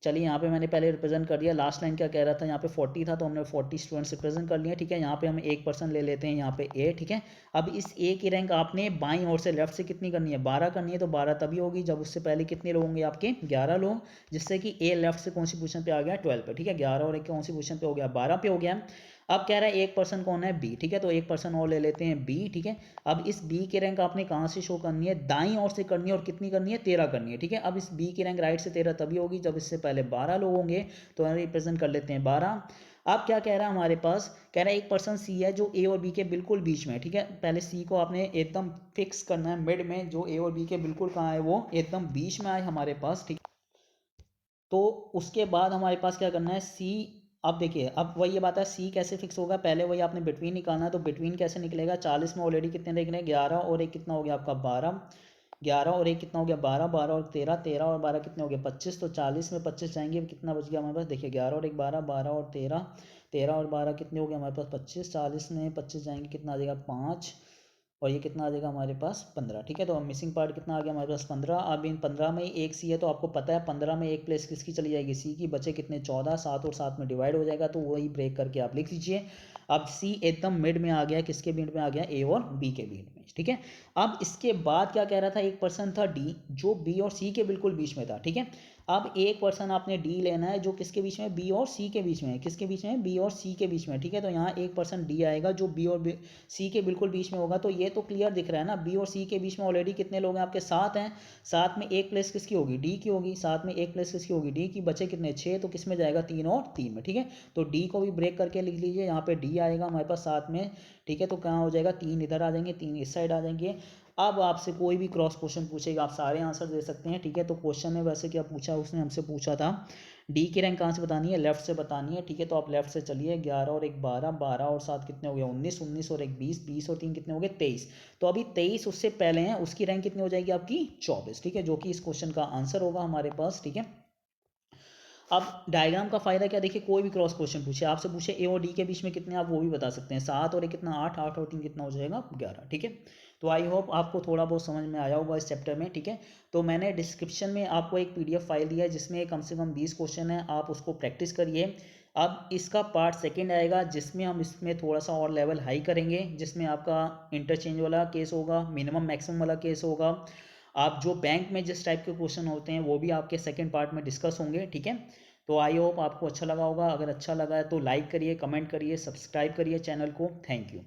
चलिए यहाँ पे मैंने पहले रिप्रेजेंट कर दिया, लास्ट लाइन क्या कह रहा था, यहाँ पे 40 था तो हमने 40 स्टूडेंट्स रिप्रेजेंट कर लिए। ठीक है, यहाँ पे हम एक पर्सन ले लेते हैं, यहाँ पे ए। ठीक है, अब इस ए की रैंक आपने बाईं ओर से लेफ्ट से कितनी करनी है, 12 करनी है। तो 12 तभी होगी जब उससे पहले कितने लोग होंगे आपके, 11 लोग, जिससे कि ए लेफ्ट से कौन सी पोजीशन पे आ गया, 12 पे। ठीक है, 11 और एक कौन सी पोजीशन पे हो गया, 12 पे हो गया। अब कह रहा है एक पर्सन कौन है, बी। ठीक है, तो एक पर्सन और ले लेते हैं, बी। ठीक है, अब इस बी की रैंक आपने कहाँ से शो करनी है, दाईं ओर से करनी है, और कितनी करनी है, 13 करनी है। ठीक है, अब इस बी की रैंक राइट से 13 तभी होगी जब इससे पहले 12 लोग होंगे, तो हम रिप्रेजेंट कर लेते हैं 12। अब क्या कह रहा है हमारे पास, कह रहा है एक पर्सन सी है जो ए और बी के बिल्कुल बीच में है। ठीक है, पहले सी को आपने एकदम फिक्स करना है मिड में, जो ए और बी के बिल्कुल कहाँ है, वो एकदम बीच में आए हमारे पास। ठीक, तो उसके बाद हमारे पास क्या करना है, सी। अब देखिए, अब वही ये बात है, सी कैसे फिक्स होगा, पहले वही आपने बिटवीन निकालना है। तो बिटवीन कैसे निकलेगा, 40 में ऑलरेडी कितने देख रहे हैं, 11 और एक कितना हो गया आपका, 12। 11 और एक कितना हो गया, 12, 12 और 13, 13 और 12 कितने हो गए, 25। तो 40 में 25 जाएंगे, कितना बच गया हमारे पास, देखिए 11 और एक 12, 12 और 13, 13 और 12 कितने हो गए हमारे पास, 25। 40 में 25 जाएंगे, कितना आ जाएगा, 5, और ये कितना आ जाएगा हमारे पास, 15। ठीक है, तो मिसिंग पार्ट कितना आ गया हमारे पास, 15। अब इन 15 में एक सी है, तो आपको पता है 15 में एक प्लेस किसकी चली जाएगी, सी की। बचे कितने, 14, 7 और 7 में डिवाइड हो जाएगा, तो वही ब्रेक करके आप लिख लीजिए। अब सी एकदम मिड में आ गया, किसके मिड में आ गया, ए और बी के मिड में। ठीक है, अब इसके बाद क्या कह रहा था, एक पर्सन था डी जो बी और सी के बिल्कुल बीच में था। ठीक है, अब एक पर्सन आपने डी लेना है जो किसके बीच में, बी और सी के बीच में है, किसके बीच में, बी और सी के बीच में, ठीक है। तो यहाँ एक पर्सन डी आएगा जो बी और सी के बिल्कुल बीच में होगा। तो ये तो क्लियर दिख रहा है ना, बी और सी के बीच में ऑलरेडी कितने लोग हैं आपके, 7 हैं। 7 में एक प्लेस किसकी होगी, डी की होगी। 7 में एक प्लेस किसकी होगी, डी की। बचे कितने, 6। तो किस में जाएगा, 3 और 3 में, ठीक है। तो डी को भी ब्रेक करके लिख लीजिए, यहाँ पे डी आएगा हमारे पास 7 में, ठीक है। तो कहाँ हो जाएगा, 3 इधर आ जाएंगे, 3 इस साइड आ जाएंगे। अब आपसे कोई भी क्रॉस क्वेश्चन पूछेगा, आप सारे आंसर दे सकते हैं, ठीक है। तो क्वेश्चन में वैसे क्या पूछा, उसने हमसे पूछा था डी की रैंक कहाँ से बतानी है, लेफ्ट से बतानी है, ठीक है। तो आप लेफ्ट से चलिए, 11 और 1 12, 12 और 7 कितने हो गए, 19, 19 और 1 20, 20 और 3 कितने हो गए, 23। तो अभी 23 उससे पहले हैं, उसकी रैंक कितनी हो जाएगी आपकी, 24, ठीक है, जो कि इस क्वेश्चन का आंसर होगा हमारे पास, ठीक है। अब डायग्राम का फायदा क्या, देखिए कोई भी क्रॉस क्वेश्चन पूछे, आपसे पूछे ए और डी के बीच में कितने, आप वो भी बता सकते हैं। 7 और 1 कितना, 8, 8 और 3 कितना हो जाएगा, 11, ठीक है। तो आई होप आपको थोड़ा बहुत समझ में आया होगा इस चैप्टर में, ठीक है। तो मैंने डिस्क्रिप्शन में आपको एक PDF फाइल दिया है जिसमें कम से कम 20 क्वेश्चन है, आप उसको प्रैक्टिस करिए। अब इसका पार्ट सेकेंड आएगा जिसमें हम इसमें थोड़ा सा और लेवल हाई करेंगे, जिसमें आपका इंटरचेंज वाला केस होगा, मिनिमम मैक्सिमम वाला केस होगा। आप जो बैंक में जिस टाइप के क्वेश्चन होते हैं वो भी आपके सेकेंड पार्ट में डिस्कस होंगे, ठीक है। तो आई होप आपको अच्छा लगा होगा, अगर अच्छा लगा है तो लाइक करिए, कमेंट करिए, सब्सक्राइब करिए चैनल को। Thank you.